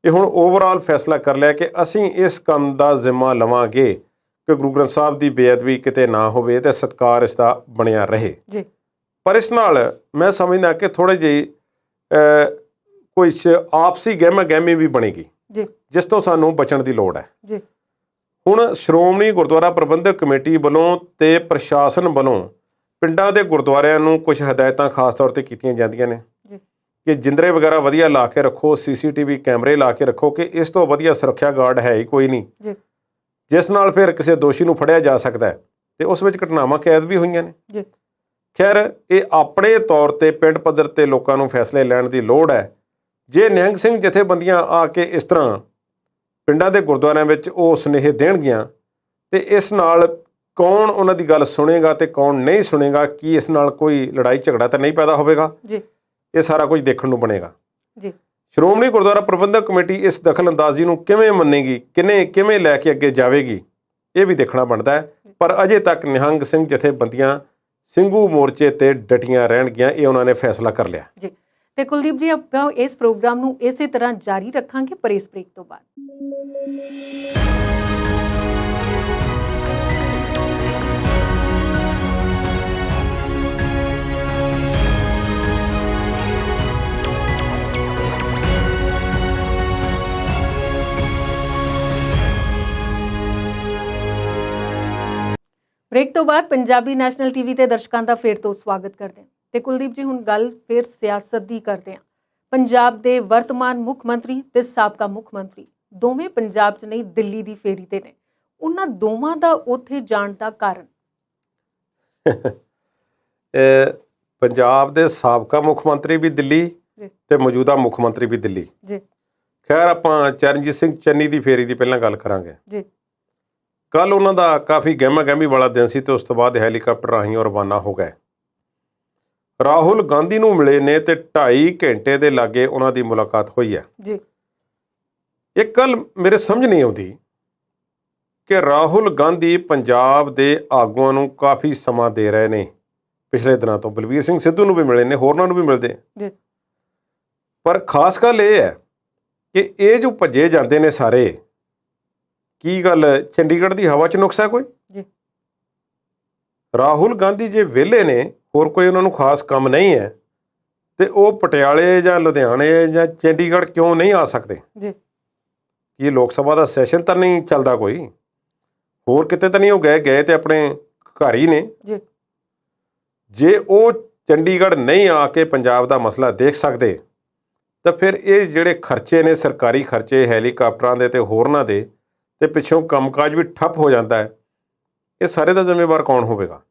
ਇਹ ਹੁਣ ਓਵਰਆਲ ਫੈਸਲਾ ਕਰ ਲਿਆ ਕਿ ਅਸੀਂ ਇਸ ਕੰਮ ਦਾ ਜ਼ਿੰਮਾ ਲਵਾਂਗੇ ਕਿ ਗੁਰੂ ਗ੍ਰੰਥ ਸਾਹਿਬ ਦੀ ਬੇਅਦਬੀ ਕਿਤੇ ਨਾ ਹੋਵੇ ਤੇ ਸਤਿਕਾਰ ਇਸ ਦਾ ਬਣਿਆ ਰਹੇ ਜੀ। ਪਰ ਇਸ ਨਾਲ ਮੈਂ ਸਮਝਦਾ ਕਿ ਥੋੜ੍ਹੀ ਜਿਹੀ ਕੁਛ ਆਪਸੀ ਗਹਿਮਾ ਗਹਿਮੀ ਵੀ ਬਣੇਗੀ ਜੀ, ਜਿਸ ਤੋਂ ਸਾਨੂੰ ਬਚਣ ਦੀ ਲੋੜ ਹੈ ਜੀ। ਹੁਣ ਸ਼੍ਰੋਮਣੀ ਗੁਰਦੁਆਰਾ ਪ੍ਰਬੰਧਕ ਕਮੇਟੀ ਵੱਲੋਂ ਤੇ ਪ੍ਰਸ਼ਾਸਨ ਵੱਲੋਂ ਪਿੰਡਾਂ ਦੇ ਗੁਰਦੁਆਰਿਆਂ ਨੂੰ ਕੁਝ ਹਦਾਇਤਾਂ ਖਾਸ ਤੌਰ 'ਤੇ ਕੀਤੀਆਂ ਜਾਂਦੀਆਂ ਨੇ ਕਿ ਜਿੰਦਰੇ ਵਗੈਰਾ ਵਧੀਆ ਲਾ ਕੇ ਰੱਖੋ, CCTV ਕੈਮਰੇ ਲਾ ਕੇ ਰੱਖੋ, ਕਿ ਇਸ ਤੋਂ ਵਧੀਆ ਸੁਰੱਖਿਆ ਗਾਰਡ ਹੈ ਹੀ ਕੋਈ ਨਹੀਂ ਜਿਸ ਨਾਲ ਫਿਰ ਕਿਸੇ ਦੋਸ਼ੀ ਨੂੰ ਫੜਿਆ ਜਾ ਸਕਦਾ ਹੈ, ਤੇ ਉਸ ਵਿੱਚ ਘਟਨਾਵਾਂ ਕੈਦ ਵੀ ਹੋਈਆਂ ਨੇ। ਖੈਰ ਇਹ ਆਪਣੇ ਤੌਰ 'ਤੇ ਪਿੰਡ ਪੱਧਰ 'ਤੇ ਲੋਕਾਂ ਨੂੰ ਫੈਸਲੇ ਲੈਣ ਦੀ ਲੋੜ ਹੈ। ਜੇ ਨਿਹੰਗ ਸਿੰਘ ਜਥੇਬੰਦੀਆਂ ਆ ਕੇ ਇਸ ਤਰ੍ਹਾਂ ਪਿੰਡਾਂ ਦੇ ਗੁਰਦੁਆਰਿਆਂ ਵਿੱਚ ਉਹ ਸੁਨੇਹੇ ਦੇਣਗੀਆਂ ਤੇ ਇਸ ਨਾਲ ਕੌਣ ਉਹਨਾਂ ਦੀ ਗੱਲ ਸੁਣੇਗਾ ਤੇ ਕੌਣ ਨਹੀਂ ਸੁਣੇਗਾ, ਕੀ ਇਸ ਨਾਲ ਕੋਈ ਲੜਾਈ ਝਗੜਾ ਤਾਂ ਨਹੀਂ ਪੈਦਾ ਹੋਵੇਗਾ ਜੀ, ਇਹ ਸਾਰਾ ਕੁਝ ਦੇਖਣ ਨੂੰ ਬਣੇਗਾ ਜੀ। ਸ਼੍ਰੋਮਣੀ ਗੁਰਦੁਆਰਾ ਪ੍ਰਬੰਧਕ ਕਮੇਟੀ ਇਸ ਦਖਲਅੰਦਾਜ਼ੀ ਨੂੰ ਕਿਵੇਂ ਮੰਨੇਗੀ, ਕਿਵੇਂ ਲੈ ਕੇ ਅੱਗੇ ਜਾਵੇਗੀ, ਇਹ ਵੀ ਦੇਖਣਾ ਬਣਦਾ ਹੈ। ਪਰ ਅਜੇ ਤੱਕ ਨਿਹੰਗ ਸਿੰਘ ਜਥੇਬੰਦੀਆਂ ਸਿੰਘੂ ਮੋਰਚੇ ਤੇ ਡਟੀਆਂ ਰਹਿਣਗੀਆਂ, ਇਹ ਉਹਨਾਂ ਨੇ ਫੈਸਲਾ ਕਰ ਲਿਆ ਜੀ। ਤੇ ਕੁਲਦੀਪ ਜੀ, ਆਪਾਂ ਇਸ ਪ੍ਰੋਗਰਾਮ ਨੂੰ ਇਸੇ ਤਰ੍ਹਾਂ ਜਾਰੀ ਰੱਖਾਂਗੇ ਪਰ ਇਸ ਬ੍ਰੇਕ ਤੋਂ ਬਾਅਦ। ਬ੍ਰੇਕ ਤੋਂ ਬਾਅਦ ਪੰਜਾਬੀ ਨੈਸ਼ਨਲ ਟੀਵੀ ਤੇ ਦਰਸ਼ਕਾਂ ਦਾ ਫਿਰ ਤੋਂ ਸਵਾਗਤ ਕਰਦੇ ਹਾਂ। ਤੇ ਕੁਲਦੀਪ ਜੀ, ਹੁਣ ਗੱਲ ਫਿਰ ਸਿਆਸਤ ਦੀ ਕਰਦੇ ਹਾਂ। ਪੰਜਾਬ ਦੇ ਵਰਤਮਾਨ ਮੁੱਖ ਮੰਤਰੀ ਤੇ ਸਾਬਕਾ ਮੁੱਖ ਮੰਤਰੀ ਦੋਵੇਂ ਪੰਜਾਬ 'ਚ ਨਹੀਂ ਦਿੱਲੀ ਦੀ ਫੇਰੀ ਤੇ ਨੇ। ਉਹਨਾਂ ਦੋਵਾਂ ਦਾ ਉੱਥੇ ਜਾਣ ਦਾ ਕਾਰਨ? ਇਹ ਪੰਜਾਬ ਦੇ ਸਾਬਕਾ ਮੁੱਖ ਮੰਤਰੀ ਵੀ ਦਿੱਲੀ ਜੀ ਤੇ ਮੌਜੂਦਾ ਮੁੱਖ ਮੰਤਰੀ ਵੀ ਦਿੱਲੀ। ਜੀ ਖੈਰ ਆਪਾਂ ਚਰਨਜੀਤ ਸਿੰਘ ਚੰਨੀ ਦੀ ਫੇਰੀ ਦੀ ਪਹਿਲਾਂ ਗੱਲ ਕਰਾਂਗੇ। ਜੀ ਕੱਲ ਉਹਨਾਂ ਦਾ ਕਾਫੀ ਗਹਿਮਾ ਗਹਿਮੀ ਵਾਲਾ ਦਿਨ ਸੀ ਤੇ ਉਸ ਤੋਂ ਬਾਅਦ ਹੈਲੀਕਾਪਟਰ ਰਾਹੀਂ ਉਹ ਰਵਾਨਾ ਹੋ ਗਏ। ਰਾਹੁਲ ਗਾਂਧੀ ਨੂੰ ਮਿਲੇ ਨੇ ਤੇ 2.5 ਘੰਟੇ ਦੇ ਲਾਗੇ ਉਹਨਾਂ ਦੀ ਮੁਲਾਕਾਤ ਹੋਈ ਹੈ। ਜੀ ਇਹ ਗੱਲ ਮੇਰੇ ਸਮਝ ਨਹੀਂ ਆਉਂਦੀ ਕਿ ਰਾਹੁਲ ਗਾਂਧੀ ਪੰਜਾਬ ਦੇ ਆਗੂਆਂ ਨੂੰ ਕਾਫੀ ਸਮਾਂ ਦੇ ਰਹੇ ਨੇ ਪਿਛਲੇ ਦਿਨਾਂ ਤੋਂ। ਬਲਬੀਰ ਸਿੰਘ ਸਿੱਧੂ ਨੂੰ ਵੀ ਮਿਲੇ ਨੇ, ਹੋਰਨਾਂ ਨੂੰ ਵੀ ਮਿਲਦੇ। ਜੀ ਪਰ ਖਾਸ ਗੱਲ ਇਹ ਹੈ ਕਿ ਇਹ ਜੋ ਭੱਜੇ ਜਾਂਦੇ ਨੇ ਸਾਰੇ, ਕੀ ਗੱਲ ਚੰਡੀਗੜ੍ਹ ਦੀ ਹਵਾ 'ਚ ਨੁਕਸ ਹੈ ਕੋਈ? ਜੀ ਰਾਹੁਲ ਗਾਂਧੀ ਜੇ ਵਿਹਲੇ ਨੇ, ਹੋਰ ਕੋਈ ਉਹਨਾਂ ਨੂੰ ਖਾਸ ਕੰਮ ਨਹੀਂ ਹੈ, ਤੇ ਉਹ ਪਟਿਆਲੇ ਜਾਂ ਲੁਧਿਆਣੇ ਜਾਂ ਚੰਡੀਗੜ੍ਹ ਕਿਉਂ ਨਹੀਂ ਆ ਸਕਦੇ? ਜੀ ਕੀ ਲੋਕ ਸਭਾ ਦਾ ਸੈਸ਼ਨ ਤਾਂ ਨਹੀਂ ਚੱਲਦਾ ਕੋਈ? ਹੋਰ ਕਿਤੇ ਤਾਂ ਨਹੀਂ ਉਹ ਗਏ ਤੇ ਆਪਣੇ ਘਰ ਹੀ ਨੇ। ਜੀ ਜੇ ਉਹ ਚੰਡੀਗੜ੍ਹ ਨਹੀਂ ਆ ਕੇ ਪੰਜਾਬ ਦਾ ਮਸਲਾ ਦੇਖ ਸਕਦੇ ਤਾਂ ਫਿਰ ਇਹ ਜਿਹੜੇ ਖਰਚੇ ਨੇ, ਸਰਕਾਰੀ ਖਰਚੇ ਹੈਲੀਕਾਪਟਰਾਂ ਦੇ ਤੇ ਹੋਰਨਾਂ ਦੇ, ਤੇ ਪਿੱਛੋਂ ਕੰਮਕਾਜ ਵੀ ਠੱਪ ਹੋ ਜਾਂਦਾ ਹੈ, ਇਹ ਸਾਰੇ ਦਾ ਜ਼ਿੰਮੇਵਾਰ ਕੌਣ ਹੋਵੇਗਾ?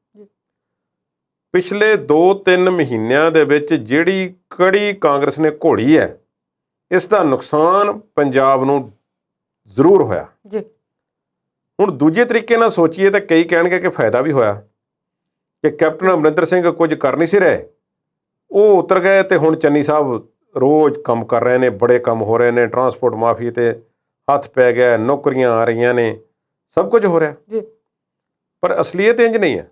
ਪਿਛਲੇ 2-3 ਮਹੀਨਿਆਂ ਦੇ ਵਿੱਚ ਜਿਹੜੀ ਕੜੀ ਕਾਂਗਰਸ ਨੇ ਘੋਲੀ ਹੈ, ਇਸ ਦਾ ਨੁਕਸਾਨ ਪੰਜਾਬ ਨੂੰ ਜ਼ਰੂਰ ਹੋਇਆ। ਜੀ ਹੁਣ ਦੂਜੇ ਤਰੀਕੇ ਨਾਲ ਸੋਚੀਏ ਤਾਂ ਕਈ ਕਹਿਣਗੇ ਕਿ ਫਾਇਦਾ ਵੀ ਹੋਇਆ ਕਿ ਕੈਪਟਨ ਅਮਰਿੰਦਰ ਸਿੰਘ ਕੁਝ ਕਰ ਨਹੀਂ ਸੀ ਰਹੇ, ਉਹ ਉਤਰ ਗਏ ਤੇ ਹੁਣ ਚੰਨੀ ਸਾਹਿਬ ਰੋਜ਼ ਕੰਮ ਕਰ ਰਹੇ ਨੇ, ਬੜੇ ਕੰਮ ਹੋ ਰਹੇ ਨੇ, ਟਰਾਂਸਪੋਰਟ ਮਾਫੀ ਤੇ ਹੱਥ ਪੈ ਗਿਆ, ਨੌਕਰੀਆਂ ਆ ਰਹੀਆਂ ਨੇ, ਸਭ ਕੁਝ ਹੋ ਰਿਹਾ। ਜੀ ਪਰ ਅਸਲੀਅਤ ਇੰਜ ਨਹੀਂ ਹੈ।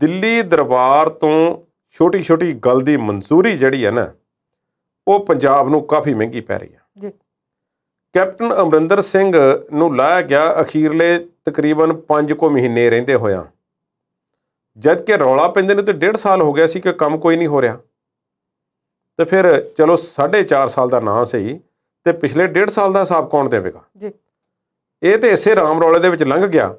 ਦਿੱਲੀ ਦਰਬਾਰ ਤੋਂ ਛੋਟੀ ਛੋਟੀ ਗੱਲ ਦੀ ਮਨਜ਼ੂਰੀ ਜਿਹੜੀ ਹੈ ਨਾ, ਉਹ ਪੰਜਾਬ ਨੂੰ ਕਾਫੀ ਮਹਿੰਗੀ ਪੈ ਰਹੀ ਹੈ। ਜੀ ਕੈਪਟਨ ਅਮਰਿੰਦਰ ਸਿੰਘ ਨੂੰ ਲਾਇਆ ਗਿਆ ਅਖੀਰਲੇ ਤਕਰੀਬਨ 5 ਮਹੀਨੇ ਰਹਿੰਦੇ ਹੋਇਆਂ, ਜਦ ਕਿ ਰੌਲਾ ਪੈਂਦੇ ਨੇ ਤੇ 1.5 ਸਾਲ ਹੋ ਗਿਆ ਸੀ ਕਿ ਕੰਮ ਕੋਈ ਨਹੀਂ ਹੋ ਰਿਹਾ। ਤੇ ਫਿਰ ਚਲੋ 4.5 ਸਾਲ ਦਾ ਨਾਂ ਸਹੀ, ਤੇ ਪਿਛਲੇ 1.5 ਸਾਲ ਦਾ ਹਿਸਾਬ ਕੌਣ ਦੇਵੇਗਾ? ਜੀ ਇਹ ਤੇ ਇਸੇ ਰਾਮ ਰੌਲੇ ਦੇ ਵਿੱਚ ਲੰਘ ਗਿਆ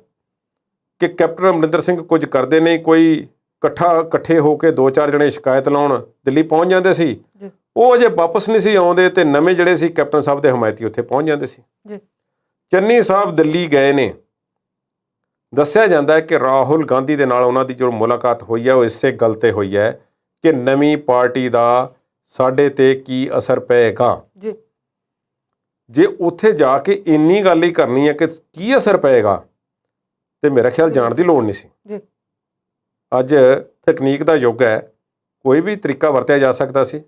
ਕਿ ਕੈਪਟਨ ਅਮਰਿੰਦਰ ਸਿੰਘ ਕੁਝ ਕਰਦੇ ਨਹੀਂ, ਕੋਈ ਇਕੱਠੇ ਹੋ ਕੇ 2-4 ਜਣੇ ਸ਼ਿਕਾਇਤ ਲਾਉਣ ਦਿੱਲੀ ਪਹੁੰਚ ਜਾਂਦੇ ਸੀ, ਜੀ ਉਹ ਅਜੇ ਵਾਪਸ ਨਹੀਂ ਸੀ ਆਉਂਦੇ ਤੇ ਨਵੇਂ ਜਿਹੜੇ ਸੀ ਕੈਪਟਨ ਸਾਹਿਬ ਦੇ ਹਮਾਇਤੀ ਉੱਥੇ ਪਹੁੰਚ ਜਾਂਦੇ ਸੀ। ਜੀ ਚੰਨੀ ਸਾਹਿਬ ਦਿੱਲੀ ਗਏ ਨੇ। ਦੱਸਿਆ ਜਾਂਦਾ ਹੈ ਕਿ ਰਾਹੁਲ ਗਾਂਧੀ ਦੇ ਨਾਲ ਉਹਨਾਂ ਦੀ ਜੋ ਮੁਲਾਕਾਤ ਹੋਈ ਹੈ ਉਹ ਇਸੇ ਗੱਲ 'ਤੇ ਹੋਈ ਹੈ ਕਿ ਨਵੀਂ ਪਾਰਟੀ ਦਾ ਸਾਡੇ 'ਤੇ ਕੀ ਅਸਰ ਪਏਗਾ। ਜੀ ਜੇ ਉੱਥੇ ਜਾ ਕੇ ਇੰਨੀ ਗੱਲ ਹੀ ਕਰਨੀ ਹੈ ਕਿ ਕੀ ਅਸਰ ਪਏਗਾ, ਤੇ ਮੇਰਾ ਖਿਆਲ ਜਾਣ ਦੀ ਲੋੜ ਨਹੀਂ ਸੀ। ਜੀ ਅੱਜ ਤਕਨੀਕ ਦਾ ਯੁੱਗ ਹੈ, ਕੋਈ ਵੀ ਤਰੀਕਾ ਵਰਤਿਆ ਜਾ ਸਕਦਾ ਸੀ।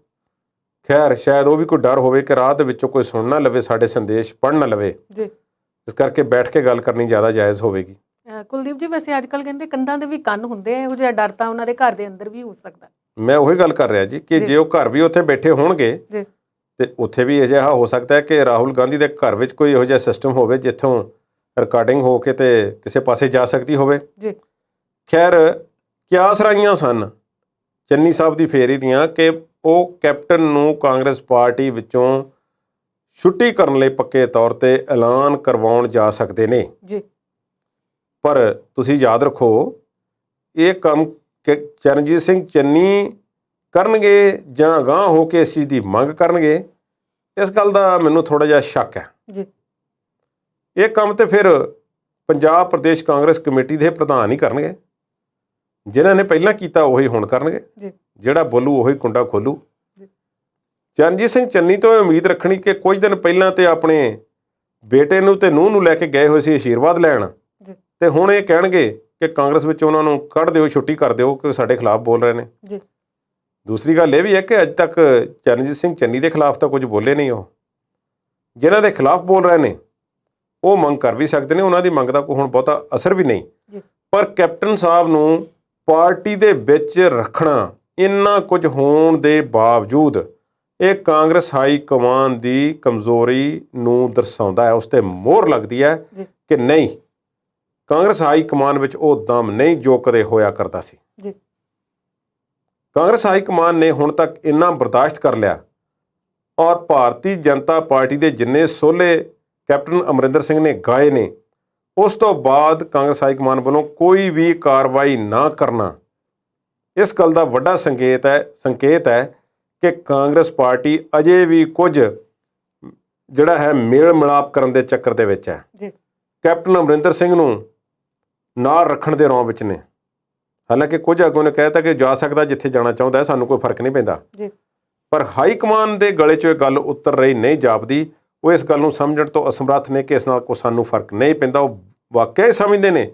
ਖੈਰ ਸ਼ਾਇਦ ਉਹ ਵੀ ਕੋਈ ਡਰ ਹੋਵੇ ਕਿ ਰਾਹ ਦੇ ਵਿੱਚੋਂ ਕੋਈ ਸੁਣ ਨਾ ਲਵੇ, ਸਾਡੇ ਸੰਦੇਸ਼ ਪੜ੍ਹ ਨਾ ਲਵੇ, ਜੀ ਇਸ ਕਰਕੇ ਬੈਠ ਕੇ ਗੱਲ ਕਰਨੀ ਜ਼ਿਆਦਾ ਜਾਇਜ਼ ਹੋਵੇਗੀ। ਕੁਲਦੀਪ ਜੀ, ਵੈਸੇ ਅੱਜ ਕੱਲ੍ਹ ਕਹਿੰਦੇ ਕੰਧਾਂ ਦੇ ਵੀ ਕੰਨ ਹੁੰਦੇ ਆ, ਇਹੋ ਜਿਹਾ ਡਰ ਤਾਂ ਉਹਨਾਂ ਦੇ ਘਰ ਦੇ ਅੰਦਰ ਵੀ ਹੋ ਸਕਦਾ। ਮੈਂ ਉਹੀ ਗੱਲ ਕਰ ਰਿਹਾ ਜੀ ਕਿ ਜੇ ਉਹ ਘਰ ਵੀ ਉੱਥੇ ਬੈਠੇ ਹੋਣਗੇ ਜੀ ਤੇ ਉੱਥੇ ਵੀ ਅਜਿਹਾ ਹੋ ਸਕਦਾ ਹੈ ਕਿ ਰਾਹੁਲ ਗਾਂਧੀ ਦੇ ਘਰ ਵਿੱਚ ਕੋਈ ਇਹੋ ਜਿਹਾ ਸਿਸਟਮ ਹੋਵੇ ਜਿੱਥੋਂ ਰਿਕਾਰਡਿੰਗ ਹੋ ਕੇ ਤੇ ਕਿਸੇ ਪਾਸੇ ਜਾ ਸਕਦੀ ਹੋਵੇ। ਜੀ ਖੈਰ ਕਿਆਸ ਰਾਈਆਂ ਸਨ ਚੰਨੀ ਸਾਹਿਬ ਦੀ ਫੇਰੀ ਦੀਆਂ ਕਿ ਉਹ ਕੈਪਟਨ ਨੂੰ ਕਾਂਗਰਸ ਪਾਰਟੀ ਵਿੱਚੋਂ ਛੁੱਟੀ ਕਰਨ ਲਈ ਪੱਕੇ ਤੌਰ 'ਤੇ ਐਲਾਨ ਕਰਵਾਉਣ ਜਾ ਸਕਦੇ ਨੇ। ਜੀ ਪਰ ਤੁਸੀਂ ਯਾਦ ਰੱਖੋ, ਇਹ ਕੰਮ ਚਰਨਜੀਤ ਸਿੰਘ ਚੰਨੀ ਕਰਨਗੇ ਜਾਂ ਅਗਾਂਹ ਹੋ ਕੇ ਇਸ ਚੀਜ਼ ਦੀ ਮੰਗ ਕਰਨਗੇ, ਇਸ ਗੱਲ ਦਾ ਮੈਨੂੰ ਥੋੜ੍ਹਾ ਜਿਹਾ ਸ਼ੱਕ ਹੈ। ਜੀ ਇਹ ਕੰਮ ਤੇ ਫਿਰ ਪੰਜਾਬ ਪ੍ਰਦੇਸ਼ ਕਾਂਗਰਸ ਕਮੇਟੀ ਦੇ ਪ੍ਰਧਾਨ ਹੀ ਕਰਨਗੇ। ਜਿਨ੍ਹਾਂ ਨੇ ਪਹਿਲਾਂ ਕੀਤਾ ਉਹੀ ਹੁਣ ਕਰਨਗੇ। ਜੀ ਜਿਹੜਾ ਬੋਲੂ ਉਹੀ ਕੁੰਡਾ ਖੋਲੂ। ਜੀ ਚਰਨਜੀਤ ਸਿੰਘ ਚੰਨੀ ਤੋਂ ਇਹ ਉਮੀਦ ਰੱਖਣੀ ਕਿ ਕੁਝ ਦਿਨ ਪਹਿਲਾਂ ਤੇ ਆਪਣੇ ਬੇਟੇ ਨੂੰ ਤੇ ਨੂੰਹ ਨੂੰ ਲੈ ਕੇ ਗਏ ਹੋਏ ਸੀ ਆਸ਼ੀਰਵਾਦ ਲੈਣ, ਜੀ ਤੇ ਹੁਣ ਇਹ ਕਹਿਣਗੇ ਕਿ ਕਾਂਗਰਸ ਵਿੱਚ ਉਹਨਾਂ ਨੂੰ ਕੱਢ ਦਿਓ, ਛੁੱਟੀ ਕਰ ਦਿਓ ਕਿ ਸਾਡੇ ਖਿਲਾਫ ਬੋਲ ਰਹੇ ਨੇ। ਜੀ ਦੂਸਰੀ ਗੱਲ ਇਹ ਵੀ ਹੈ ਕਿ ਅੱਜ ਤੱਕ ਚਰਨਜੀਤ ਸਿੰਘ ਚੰਨੀ ਦੇ ਖਿਲਾਫ ਤਾਂ ਕੁਝ ਬੋਲੇ ਨਹੀਂ। ਉਹ ਜਿਨ੍ਹਾਂ ਦੇ ਖਿਲਾਫ ਬੋਲ ਰਹੇ ਨੇ ਉਹ ਮੰਗ ਕਰ ਵੀ ਸਕਦੇ ਨੇ, ਉਹਨਾਂ ਦੀ ਮੰਗ ਦਾ ਕੋਈ ਹੁਣ ਬਹੁਤਾ ਅਸਰ ਵੀ ਨਹੀਂ। ਪਰ ਕੈਪਟਨ ਸਾਹਿਬ ਨੂੰ ਪਾਰਟੀ ਦੇ ਵਿੱਚ ਰੱਖਣਾ, ਇੰਨਾ ਕੁਝ ਹੋਣ ਦੇ ਬਾਵਜੂਦ, ਇਹ ਕਾਂਗਰਸ ਹਾਈ ਕਮਾਨ ਦੀ ਕਮਜ਼ੋਰੀ ਨੂੰ ਦਰਸਾਉਂਦਾ ਹੈ। ਉਸ 'ਤੇ ਮੋਹਰ ਲੱਗਦੀ ਹੈ ਕਿ ਨਹੀਂ, ਕਾਂਗਰਸ ਹਾਈ ਕਮਾਨ ਵਿੱਚ ਉਹ ਦਮ ਨਹੀਂ ਜੋ ਕਦੇ ਹੋਇਆ ਕਰਦਾ ਸੀ। ਕਾਂਗਰਸ ਹਾਈ ਕਮਾਨ ਨੇ ਹੁਣ ਤੱਕ ਇੰਨਾ ਬਰਦਾਸ਼ਤ ਕਰ ਲਿਆ, ਔਰ ਭਾਰਤੀ ਜਨਤਾ ਪਾਰਟੀ ਦੇ ਜਿੰਨੇ ਸੋਲੇ ਕੈਪਟਨ ਅਮਰਿੰਦਰ ਸਿੰਘ ਨੇ ਗਾਏ ਨੇ, ਉਸ ਤੋਂ ਬਾਅਦ ਕਾਂਗਰਸ ਹਾਈ ਕਮਾਨ ਵੱਲੋਂ ਕੋਈ ਵੀ ਕਾਰਵਾਈ ਨਾ ਕਰਨਾ, ਇਸ ਗੱਲ ਦਾ ਵੱਡਾ ਸੰਕੇਤ ਹੈ ਕਿ ਕਾਂਗਰਸ ਪਾਰਟੀ ਅਜੇ ਵੀ ਕੁਝ ਜਿਹੜਾ ਹੈ ਮੇਲ ਮਿਲਾਪ ਕਰਨ ਦੇ ਚੱਕਰ ਦੇ ਵਿੱਚ ਹੈ। ਕੈਪਟਨ ਅਮਰਿੰਦਰ ਸਿੰਘ ਨੂੰ ਨਾਲ ਰੱਖਣ ਦੇ ਰੌਂ ਵਿੱਚ ਨੇ। ਹਾਲਾਂਕਿ ਕੁਝ ਆਗੂ ਨੇ ਕਹਿ ਤਾ ਕਿ ਜਾ ਸਕਦਾ ਜਿੱਥੇ ਜਾਣਾ ਚਾਹੁੰਦਾ, ਸਾਨੂੰ ਕੋਈ ਫਰਕ ਨਹੀਂ ਪੈਂਦਾ, ਪਰ ਹਾਈ ਕਮਾਨ ਦੇ ਗਲੇ 'ਚੋਂ ਇਹ ਗੱਲ ਉਤਰ ਰਹੀ ਨਹੀਂ ਜਾਪਦੀ। ਉਹ ਇਸ ਗੱਲ ਨੂੰ ਸਮਝਣ ਤੋਂ ਅਸਮਰੱਥ ਨੇ ਕਿ ਇਸ ਨਾਲ ਕੋਈ ਸਾਨੂੰ ਫਰਕ ਨਹੀਂ ਪੈਂਦਾ। ਉਹ ਵਾਕਿਆ ਹੀ ਸਮਝਦੇ ਨੇ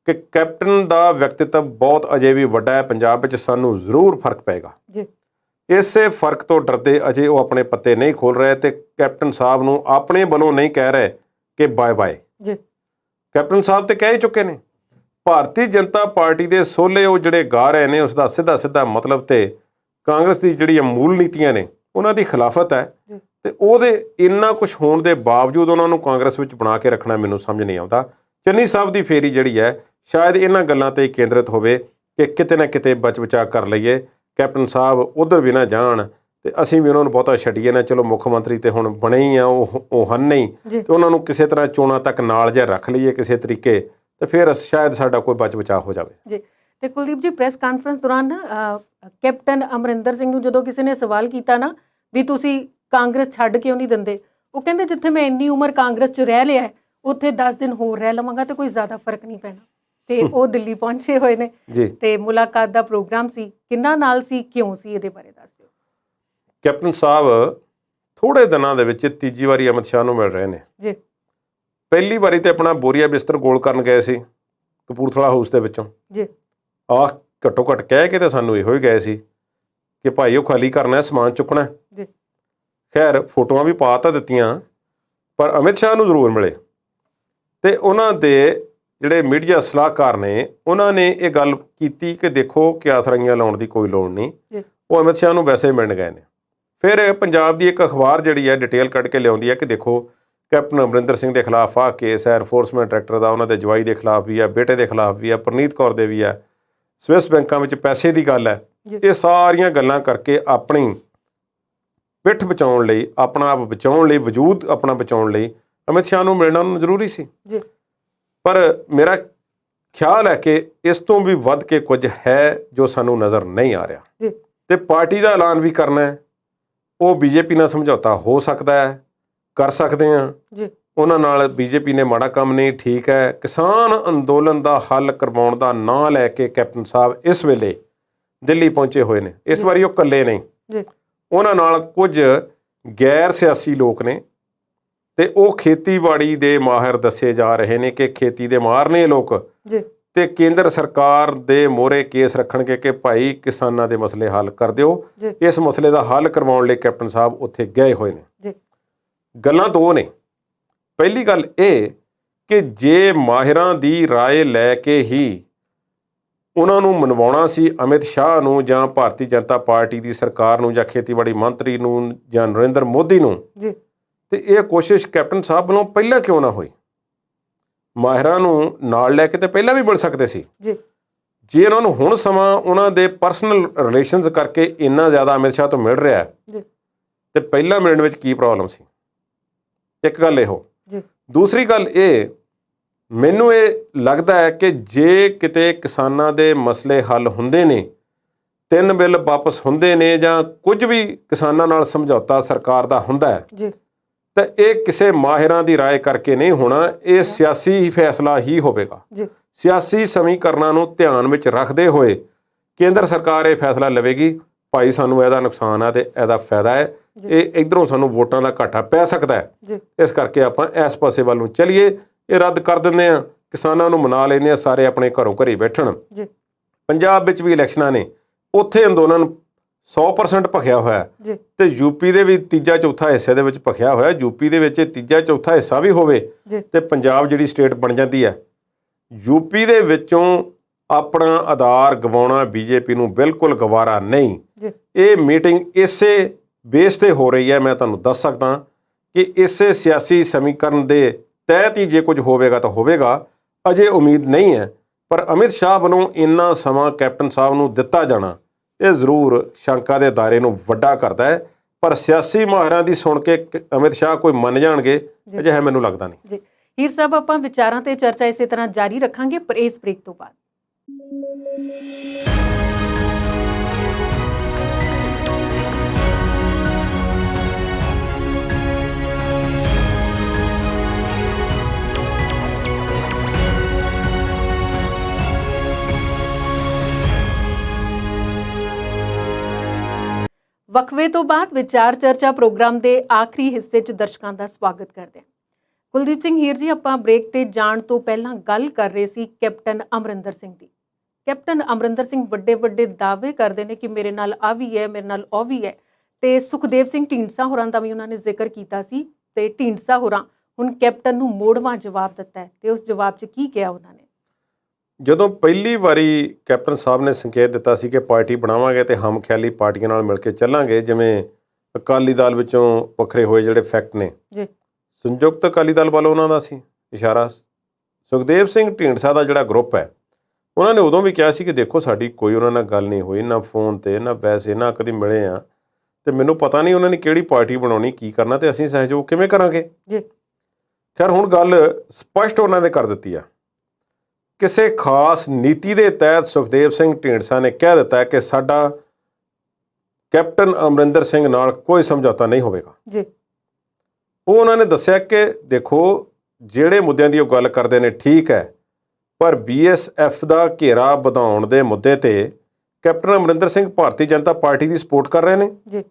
ਕਿ ਕੈਪਟਨ ਦਾ ਵਿਅਕਤੀਤਵ ਬਹੁਤ ਅਜੇ ਵੀ ਵੱਡਾ ਹੈ, ਪੰਜਾਬ ਵਿੱਚ ਸਾਨੂੰ ਜ਼ਰੂਰ ਫਰਕ ਪਏਗਾ। ਇਸੇ ਫਰਕ ਤੋਂ ਡਰਦੇ ਅਜੇ ਉਹ ਆਪਣੇ ਪੱਤੇ ਨਹੀਂ ਖੋਲ੍ਹ ਰਹੇ ਅਤੇ ਕੈਪਟਨ ਸਾਹਿਬ ਨੂੰ ਆਪਣੇ ਵੱਲੋਂ ਨਹੀਂ ਕਹਿ ਰਹੇ ਕਿ ਬਾਏ ਬਾਏ। ਕੈਪਟਨ ਸਾਹਿਬ ਤੇ ਕਹਿ ਹੀ ਚੁੱਕੇ ਨੇ। ਭਾਰਤੀ ਜਨਤਾ ਪਾਰਟੀ ਦੇ ਸੋਲੇ ਉਹ ਜਿਹੜੇ ਗਾ ਰਹੇ ਨੇ, ਉਸ ਦਾ ਸਿੱਧਾ ਮਤਲਬ ਤੇ ਕਾਂਗਰਸ ਦੀ ਜਿਹੜੀਆਂ ਮੂਲ ਨੀਤੀਆਂ ਨੇ ਉਹਨਾਂ ਦੀ ਖਿਲਾਫਤ ਹੈ। ਤੇ ਉਹਦੇ ਇੰਨਾ ਕੁਝ ਹੋਣ ਦੇ ਬਾਵਜੂਦ ਉਹਨਾਂ ਨੂੰ ਕਾਂਗਰਸ ਵਿੱਚ ਬਣਾ ਕੇ ਰੱਖਣਾ ਮੈਨੂੰ ਸਮਝ ਨਹੀਂ ਆਉਂਦਾ। ਚੰਨੀ ਸਾਹਿਬ ਦੀ ਫੇਰੀ ਜਿਹੜੀ ਹੈ ਸ਼ਾਇਦ ਇਹਨਾਂ ਗੱਲਾਂ 'ਤੇ ਕੇਂਦਰਿਤ ਹੋਵੇ ਕਿ ਕਿਤੇ ਨਾ ਕਿਤੇ ਬਚਾ ਕਰ ਲਈਏ, ਕੈਪਟਨ ਸਾਹਿਬ ਉੱਧਰ ਵੀ ਨਾ ਜਾਣ ਤੇ ਅਸੀਂ ਵੀ ਉਹਨਾਂ ਨੂੰ ਬਹੁਤਾ ਛੱਡੀਏ ਨਾ। ਚਲੋ ਮੁੱਖ ਮੰਤਰੀ ਤੇ ਹੁਣ ਬਣੇ ਹੀ ਆ, ਉਹ ਹਨ ਨਹੀਂ, ਤੇ ਉਹਨਾਂ ਨੂੰ ਕਿਸੇ ਤਰ੍ਹਾਂ ਚੋਣਾਂ ਤੱਕ ਨਾਲ ਜਿਹਾ ਰੱਖ ਲਈਏ ਕਿਸੇ ਤਰੀਕੇ, ਤੇ ਫਿਰ ਸ਼ਾਇਦ ਸਾਡਾ ਕੋਈ ਬਚਾ ਹੋ ਜਾਵੇ। ਜੀ ਤੇ ਕੁਲਦੀਪ ਜੀ, ਪ੍ਰੈਸ ਕਾਨਫਰੰਸ ਦੌਰਾਨ ਨਾ ਕੈਪਟਨ ਅਮਰਿੰਦਰ ਸਿੰਘ ਨੂੰ ਜਦੋਂ ਕਿਸੇ ਨੇ ਸਵਾਲ ਕੀਤਾ ਨਾ ਵੀ ਤੁਸੀਂ ਕਾਂਗਰਸ ਛੱਡ ਕਿਉਂ ਨਹੀਂ ਦਿੰਦੇ, ਉਹ ਕਹਿੰਦੇ ਜਿੱਥੇ ਮੈਂ ਇੰਨੀ ਉਮਰ ਕਾਂਗਰਸ 'ਚ ਰਹਿ ਲਿਆ ਉੱਥੇ 10 ਦਿਨ ਹੋਰ ਰਹਿ ਲਵਾਂਗਾ ਤੇ ਕੋਈ ਜ਼ਿਆਦਾ ਫਰਕ ਨਹੀਂ ਪੈਣਾ। ਤੇ ਉਹ ਦਿੱਲੀ ਪਹੁੰਚੇ ਹੋਏ ਨੇ ਤੇ ਮੁਲਾਕਾਤ ਦਾ ਪ੍ਰੋਗਰਾਮ ਸੀ, ਕਿੰਨਾ ਨਾਲ ਸੀ, ਕਿਉਂ ਸੀ, ਇਹਦੇ ਬਾਰੇ ਦੱਸ ਦਿਓ। ਕੈਪਟਨ ਸਾਹਿਬ ਥੋੜੇ ਦਿਨਾਂ ਦੇ ਵਿੱਚ ਤੀਜੀ ਵਾਰੀ ਅਮਿਤ ਸ਼ਾਹ ਨੂੰ ਮਿਲ ਰਹੇ ਨੇ। ਜੀ ਪਹਿਲੀ ਵਾਰੀ ਤੇ ਆਪਣਾ ਬੋਰੀਆ ਬਿਸਤਰ ਗੋਲ ਕਰਨ ਗਏ ਸੀ ਕਪੂਰਥਲਾ ਹਾਊਸ ਦੇ ਵਿੱਚੋਂ। ਜੀ ਘੱਟੋ ਘੱਟ ਕਹਿ ਕੇ ਤੇ ਸਾਨੂੰ ਇਹੋ ਹੀ ਗਏ ਸੀ ਕਿ ਭਾਈ ਉਹ ਖਾਲੀ ਕਰਨਾ, ਸਮਾਨ ਚੁੱਕਣਾ। ਜੀ ਖੈਰ ਫੋਟੋਆਂ ਵੀ ਪਾ ਤਾਂ ਦਿੱਤੀਆਂ, ਪਰ ਅਮਿਤ ਸ਼ਾਹ ਨੂੰ ਜ਼ਰੂਰ ਮਿਲੇ। ਤੇ ਉਹਨਾਂ ਦੇ ਜਿਹੜੇ ਮੀਡੀਆ ਸਲਾਹਕਾਰ ਨੇ ਉਹਨਾਂ ਨੇ ਇਹ ਗੱਲ ਕੀਤੀ ਕਿ ਦੇਖੋ ਕਿ ਆਸਰਾਈਆਂ ਲਾਉਣ ਦੀ ਕੋਈ ਲੋੜ ਨਹੀਂ, ਉਹ ਅਮਿਤ ਸ਼ਾਹ ਨੂੰ ਵੈਸੇ ਮਿਲਣ ਗਏ ਨੇ। ਫਿਰ ਪੰਜਾਬ ਦੀ ਇੱਕ ਅਖਬਾਰ ਜਿਹੜੀ ਹੈ ਡਿਟੇਲ ਕੱਢ ਕੇ ਲਿਆਉਂਦੀ ਹੈ ਕਿ ਦੇਖੋ ਕੈਪਟਨ ਅਮਰਿੰਦਰ ਸਿੰਘ ਦੇ ਖਿਲਾਫ ਆਹ ਕੇਸ ਹੈ, ਐਨਫੋਰਸਮੈਂਟ ਡਾਇਰੈਕਟਰ ਦਾ, ਉਹਨਾਂ ਦੇ ਜਵਾਈ ਦੇ ਖਿਲਾਫ ਵੀ ਹੈ, ਬੇਟੇ ਦੇ ਖਿਲਾਫ ਵੀ ਹੈ, ਪ੍ਰਨੀਤ ਕੌਰ ਦੇ ਵੀ ਹੈ, ਸਵਿਸ ਬੈਂਕਾਂ ਵਿੱਚ ਪੈਸੇ ਦੀ ਗੱਲ ਹੈ। ਇਹ ਸਾਰੀਆਂ ਗੱਲਾਂ ਕਰਕੇ ਆਪਣੀ ਪਿੱਠ ਬਚਾਉਣ ਲਈ, ਆਪਣਾ ਆਪ ਬਚਾਉਣ ਲਈ, ਵਜੂਦ ਆਪਣਾ ਬਚਾਉਣ ਲਈ ਅਮਿਤ ਸ਼ਾਹ ਨੂੰ ਮਿਲਣਾ ਉਹਨੂੰ ਜ਼ਰੂਰੀ ਸੀ। ਪਰ ਮੇਰਾ ਖਿਆਲ ਹੈ ਕਿ ਇਸ ਤੋਂ ਵੀ ਵੱਧ ਕੇ ਕੁਝ ਹੈ ਜੋ ਸਾਨੂੰ ਨਜ਼ਰ ਨਹੀਂ ਆ ਰਿਹਾ। ਤੇ ਪਾਰਟੀ ਦਾ ਐਲਾਨ ਵੀ ਕਰਨਾ ਹੈ, ਉਹ ਬੀਜੇਪੀ ਨਾਲ ਸਮਝੌਤਾ ਹੋ ਸਕਦਾ ਹੈ, ਕਰ ਸਕਦੇ ਹਾਂ ਉਹਨਾਂ ਨਾਲ। ਬੀਜੇਪੀ ਨੇ ਮਾੜਾ ਕੰਮ ਨਹੀਂ, ਠੀਕ ਹੈ। ਕਿਸਾਨ ਅੰਦੋਲਨ ਦਾ ਹੱਲ ਕਰਵਾਉਣ ਦਾ ਨਾਂ ਲੈ ਕੇ ਕੈਪਟਨ ਸਾਹਿਬ ਇਸ ਵੇਲੇ ਦਿੱਲੀ ਪਹੁੰਚੇ ਹੋਏ ਨੇ। ਇਸ ਵਾਰੀ ਉਹ ਇਕੱਲੇ ਨਹੀਂ, ਉਹਨਾਂ ਨਾਲ ਕੁਝ ਗੈਰ ਸਿਆਸੀ ਲੋਕ ਨੇ ਤੇ ਉਹ ਖੇਤੀਬਾੜੀ ਦੇ ਮਾਹਿਰ ਦੱਸੇ ਜਾ ਰਹੇ ਨੇ ਕਿ ਖੇਤੀ ਦੇ ਮਾਹਰ ਨੇ ਲੋਕ, ਤੇ ਕੇਂਦਰ ਸਰਕਾਰ ਦੇ ਮੋਹਰੇ ਕੇਸ ਰੱਖਣਗੇ ਕਿ ਭਾਈ ਕਿਸਾਨਾਂ ਦੇ ਮਸਲੇ ਹੱਲ ਕਰ ਦਿਓ। ਇਸ ਮਸਲੇ ਦਾ ਹੱਲ ਕਰਵਾਉਣ ਲਈ ਕੈਪਟਨ ਸਾਹਿਬ ਉੱਥੇ ਗਏ ਹੋਏ ਨੇ। ਗੱਲਾਂ ਦੋ ਨੇ। ਪਹਿਲੀ ਗੱਲ ਇਹ ਕਿ ਜੇ ਮਾਹਿਰਾਂ ਦੀ ਰਾਏ ਲੈ ਕੇ ਹੀ ਉਹਨਾਂ ਨੂੰ ਮਨਵਾਉਣਾ ਸੀ ਅਮਿਤ ਸ਼ਾਹ ਨੂੰ ਜਾਂ ਭਾਰਤੀ ਜਨਤਾ ਪਾਰਟੀ ਦੀ ਸਰਕਾਰ ਨੂੰ ਜਾਂ ਖੇਤੀਬਾੜੀ ਮੰਤਰੀ ਨੂੰ ਜਾਂ ਨਰਿੰਦਰ ਮੋਦੀ ਨੂੰ, ਤੇ ਇਹ ਕੋਸ਼ਿਸ਼ ਕੈਪਟਨ ਸਾਹਿਬ ਵੱਲੋਂ ਪਹਿਲਾਂ ਕਿਉਂ ਨਾ ਹੋਈ? ਮਾਹਿਰਾਂ ਨੂੰ ਨਾਲ ਲੈ ਕੇ ਤੇ ਪਹਿਲਾਂ ਵੀ ਮਿਲ ਸਕਦੇ ਸੀ। ਜੇ ਉਹਨਾਂ ਨੂੰ ਹੁਣ ਸਮਾਂ ਉਹਨਾਂ ਦੇ ਪਰਸਨਲ ਰਿਲੇਸ਼ਨਸ ਕਰਕੇ ਇੰਨਾ ਜ਼ਿਆਦਾ ਅਮਿਤ ਸ਼ਾਹ ਤੋਂ ਮਿਲ ਰਿਹਾ ਤੇ ਪਹਿਲਾਂ ਮਿਲਣ ਵਿੱਚ ਕੀ ਪ੍ਰੋਬਲਮ ਸੀ? ਇੱਕ ਗੱਲ ਇਹੋ। ਦੂਸਰੀ ਗੱਲ ਇਹ, ਮੈਨੂੰ ਇਹ ਲੱਗਦਾ ਹੈ ਕਿ ਜੇ ਕਿਤੇ ਕਿਸਾਨਾਂ ਦੇ ਮਸਲੇ ਹੱਲ ਹੁੰਦੇ ਨੇ, 3 ਬਿੱਲ ਵਾਪਸ ਹੁੰਦੇ ਨੇ, ਜਾਂ ਕੁਝ ਵੀ ਕਿਸਾਨਾਂ ਨਾਲ ਸਮਝੌਤਾ ਸਰਕਾਰ ਦਾ ਹੁੰਦਾ ਹੈ, ਤਾਂ ਇਹ ਕਿਸੇ ਮਾਹਿਰਾਂ ਦੀ ਰਾਏ ਕਰਕੇ ਨਹੀਂ ਹੋਣਾ, ਇਹ ਸਿਆਸੀ ਫੈਸਲਾ ਹੀ ਹੋਵੇਗਾ। ਸਿਆਸੀ ਸਮੀਕਰਨਾਂ ਨੂੰ ਧਿਆਨ ਵਿੱਚ ਰੱਖਦੇ ਹੋਏ ਕੇਂਦਰ ਸਰਕਾਰ ਇਹ ਫੈਸਲਾ ਲਵੇਗੀ, ਭਾਈ ਸਾਨੂੰ ਇਹਦਾ ਨੁਕਸਾਨ ਹੈ ਤੇ ਇਹਦਾ ਫਾਇਦਾ ਹੈ, ਇਹ ਇੱਧਰੋਂ ਸਾਨੂੰ ਵੋਟਾਂ ਦਾ ਘਾਟਾ ਪੈ ਸਕਦਾ ਹੈ, ਇਸ ਕਰਕੇ ਆਪਾਂ ਇਸ ਪਾਸੇ ਵੱਲ ਨੂੰ ਚੱਲੀਏ, ਇਹ ਰੱਦ ਕਰ ਦਿੰਦੇ ਹਾਂ, ਕਿਸਾਨਾਂ ਨੂੰ ਮਨਾ ਲੈਂਦੇ ਹਾਂ, ਸਾਰੇ ਆਪਣੇ ਘਰੋਂ ਘਰੀ ਬੈਠਣ। ਪੰਜਾਬ ਵਿੱਚ ਵੀ ਇਲੈਕਸ਼ਨਾਂ ਨੇ, ਉੱਥੇ ਅੰਦੋਲਨ 100% ਭਖਿਆ ਹੋਇਆ, ਤੇ ਯੂਪੀ ਦੇ ਵੀ ਤੀਜਾ ਚੌਥਾ ਹਿੱਸੇ ਦੇ ਵਿੱਚ ਭਖਿਆ ਹੋਇਆ। ਯੂਪੀ ਦੇ ਵਿੱਚ ਤੀਜਾ ਚੌਥਾ ਹਿੱਸਾ ਵੀ ਹੋਵੇ ਤੇ ਪੰਜਾਬ ਜਿਹੜੀ ਸਟੇਟ ਬਣ ਜਾਂਦੀ ਹੈ। ਯੂਪੀ ਦੇ ਵਿੱਚੋਂ ਆਪਣਾ ਆਧਾਰ ਗਵਾਉਣਾ ਬੀਜੇਪੀ ਨੂੰ ਬਿਲਕੁਲ ਗਵਾਰਾ ਨਹੀਂ। ਇਹ ਮੀਟਿੰਗ ਇਸੇ ਬੇਸ ਤੇ ਹੋ ਰਹੀ ਹੈ। ਮੈਂ ਤੁਹਾਨੂੰ ਦੱਸ ਸਕਦਾ ਕਿ ਇਸੇ ਸਿਆਸੀ ਸਮੀਕਰਨ ਦੇ ਤਹਿਤ ਹੀ ਜੇ ਕੁਝ ਹੋਵੇਗਾ ਤਾਂ ਹੋਵੇਗਾ, ਅਜੇ ਉਮੀਦ ਨਹੀਂ ਹੈ। ਪਰ ਅਮਿਤ ਸ਼ਾਹ ਵੱਲੋਂ ਇੰਨਾ ਸਮਾਂ ਕੈਪਟਨ ਸਾਹਿਬ ਨੂੰ ਦਿੱਤਾ ਜਾਣਾ ਇਹ ਜ਼ਰੂਰ ਸ਼ੰਕਾ ਦੇ ਦਾਇਰੇ ਨੂੰ ਵੱਡਾ ਕਰਦਾ ਹੈ। ਪਰ ਸਿਆਸੀ ਮਾਹਿਰਾਂ ਦੀ ਸੁਣ ਕੇ ਅਮਿਤ ਸ਼ਾਹ ਕੋਈ ਮੰਨ ਜਾਣਗੇ ਅਜਿਹਾ ਮੈਨੂੰ ਲੱਗਦਾ ਨਹੀਂ। ਜੀ ਹੀਰ ਸਾਹਿਬ, ਆਪਾਂ ਵਿਚਾਰਾਂ ਤੇ ਚਰਚਾ ਇਸੇ ਤਰ੍ਹਾਂ ਜਾਰੀ ਰੱਖਾਂਗੇ ਪਰ ਇਸ ਬ੍ਰੇਕ ਤੋਂ ਬਾਅਦ। ਵਕਫੇ ਤੋਂ ਬਾਅਦ ਵਿਚਾਰ ਚਰਚਾ ਪ੍ਰੋਗਰਾਮ ਦੇ ਆਖਰੀ ਹਿੱਸੇ 'ਚ ਦਰਸ਼ਕਾਂ ਦਾ ਸਵਾਗਤ ਕਰਦੇ ਹਾਂ। ਕੁਲਦੀਪ ਸਿੰਘ ਹੀਰ ਜੀ, ਆਪਾਂ ਬ੍ਰੇਕ ਤੇ ਜਾਣ ਤੋਂ ਪਹਿਲਾਂ ਗੱਲ ਕਰ ਰਹੇ ਸੀ ਕੈਪਟਨ ਅਮਰਿੰਦਰ ਸਿੰਘ ਦੀ। ਕੈਪਟਨ ਅਮਰਿੰਦਰ ਸਿੰਘ ਵੱਡੇ ਦਾਅਵੇ ਕਰਦੇ ਨੇ ਕਿ ਮੇਰੇ ਨਾਲ ਆ ਵੀ ਹੈ, ਮੇਰੇ ਨਾਲ ਉਹ ਵੀ ਹੈ, ਤੇ ਸੁਖਦੇਵ ਸਿੰਘ ਢੀਂਡਸਾ ਹੋਰਾਂ ਦਾ ਵੀ ਉਹਨਾਂ ਨੇ ਜ਼ਿਕਰ ਕੀਤਾ ਸੀ। ਤੇ ਢੀਂਡਸਾ ਹੋਰਾਂ ਹੁਣ ਕੈਪਟਨ ਨੂੰ ਮੋੜਵਾਂ ਜਵਾਬ ਦਿੱਤਾ ਹੈ, ਤੇ ਉਸ ਜਵਾਬ 'ਚ ਕੀ ਕਿਹਾ ਉਹਨਾਂ ਨੇ? ਜਦੋਂ ਪਹਿਲੀ ਵਾਰੀ ਕੈਪਟਨ ਸਾਹਿਬ ਨੇ ਸੰਕੇਤ ਦਿੱਤਾ ਸੀ ਕਿ ਪਾਰਟੀ ਬਣਾਵਾਂਗੇ ਤੇ ਹਮ ਖਿਆਲੀ ਪਾਰਟੀਆਂ ਨਾਲ ਮਿਲ ਕੇ ਚੱਲਾਂਗੇ, ਜਿਵੇਂ ਅਕਾਲੀ ਦਲ ਵਿੱਚੋਂ ਵੱਖਰੇ ਹੋਏ ਜਿਹੜੇ ਫੈਕਟ ਨੇ ਜੀ, ਸੰਯੁਕਤ ਅਕਾਲੀ ਦਲ ਵੱਲੋਂ ਉਹਨਾਂ ਦਾ ਸੀ ਇਸ਼ਾਰਾ। ਸੁਖਦੇਵ ਸਿੰਘ ਢੀਂਡਸਾ ਦਾ ਜਿਹੜਾ ਗਰੁੱਪ ਹੈ, ਉਹਨਾਂ ਨੇ ਉਦੋਂ ਵੀ ਕਿਹਾ ਸੀ ਕਿ ਦੇਖੋ ਸਾਡੀ ਕੋਈ ਉਹਨਾਂ ਨਾਲ ਗੱਲ ਨਹੀਂ ਹੋਈ, ਨਾ ਫੋਨ ਤੇ ਨਾ ਵੈਸੇ ਨਾ ਕਦੀ ਮਿਲੇ ਆ, ਤੇ ਮੈਨੂੰ ਪਤਾ ਨਹੀਂ ਉਹਨਾਂ ਨੇ ਕਿਹੜੀ ਪਾਰਟੀ ਬਣਾਉਣੀ, ਕੀ ਕਰਨਾ, ਤੇ ਅਸੀਂ ਸਹਿਯੋਗ ਕਿਵੇਂ ਕਰਾਂਗੇ ਜੀ। ਖੈਰ ਹੁਣ ਗੱਲ ਸਪਸ਼ਟ ਉਹਨਾਂ ਨੇ ਕਰ ਦਿੱਤੀ ਆ। ਕਿਸੇ ਖਾਸ ਨੀਤੀ ਦੇ ਤਹਿਤ ਸੁਖਦੇਵ ਸਿੰਘ ਢੀਂਡਸਾ ਨੇ ਕਹਿ ਦਿੱਤਾ ਕਿ ਸਾਡਾ ਕੈਪਟਨ ਅਮਰਿੰਦਰ ਸਿੰਘ ਨਾਲ ਕੋਈ ਸਮਝੌਤਾ ਨਹੀਂ ਹੋਵੇਗਾ ਜੀ। ਉਹ ਉਹਨਾਂ ਨੇ ਦੱਸਿਆ ਕਿ ਦੇਖੋ ਜਿਹੜੇ ਮੁੱਦਿਆਂ ਦੀ ਉਹ ਗੱਲ ਕਰਦੇ ਨੇ ਠੀਕ ਹੈ, ਪਰ BSF ਦਾ ਘੇਰਾ ਵਧਾਉਣ ਦੇ ਮੁੱਦੇ ਤੇ ਕੈਪਟਨ ਅਮਰਿੰਦਰ ਸਿੰਘ ਭਾਰਤੀ ਜਨਤਾ ਪਾਰਟੀ ਦੀ ਸਪੋਰਟ ਕਰ ਰਹੇ ਨੇ ਜੀ,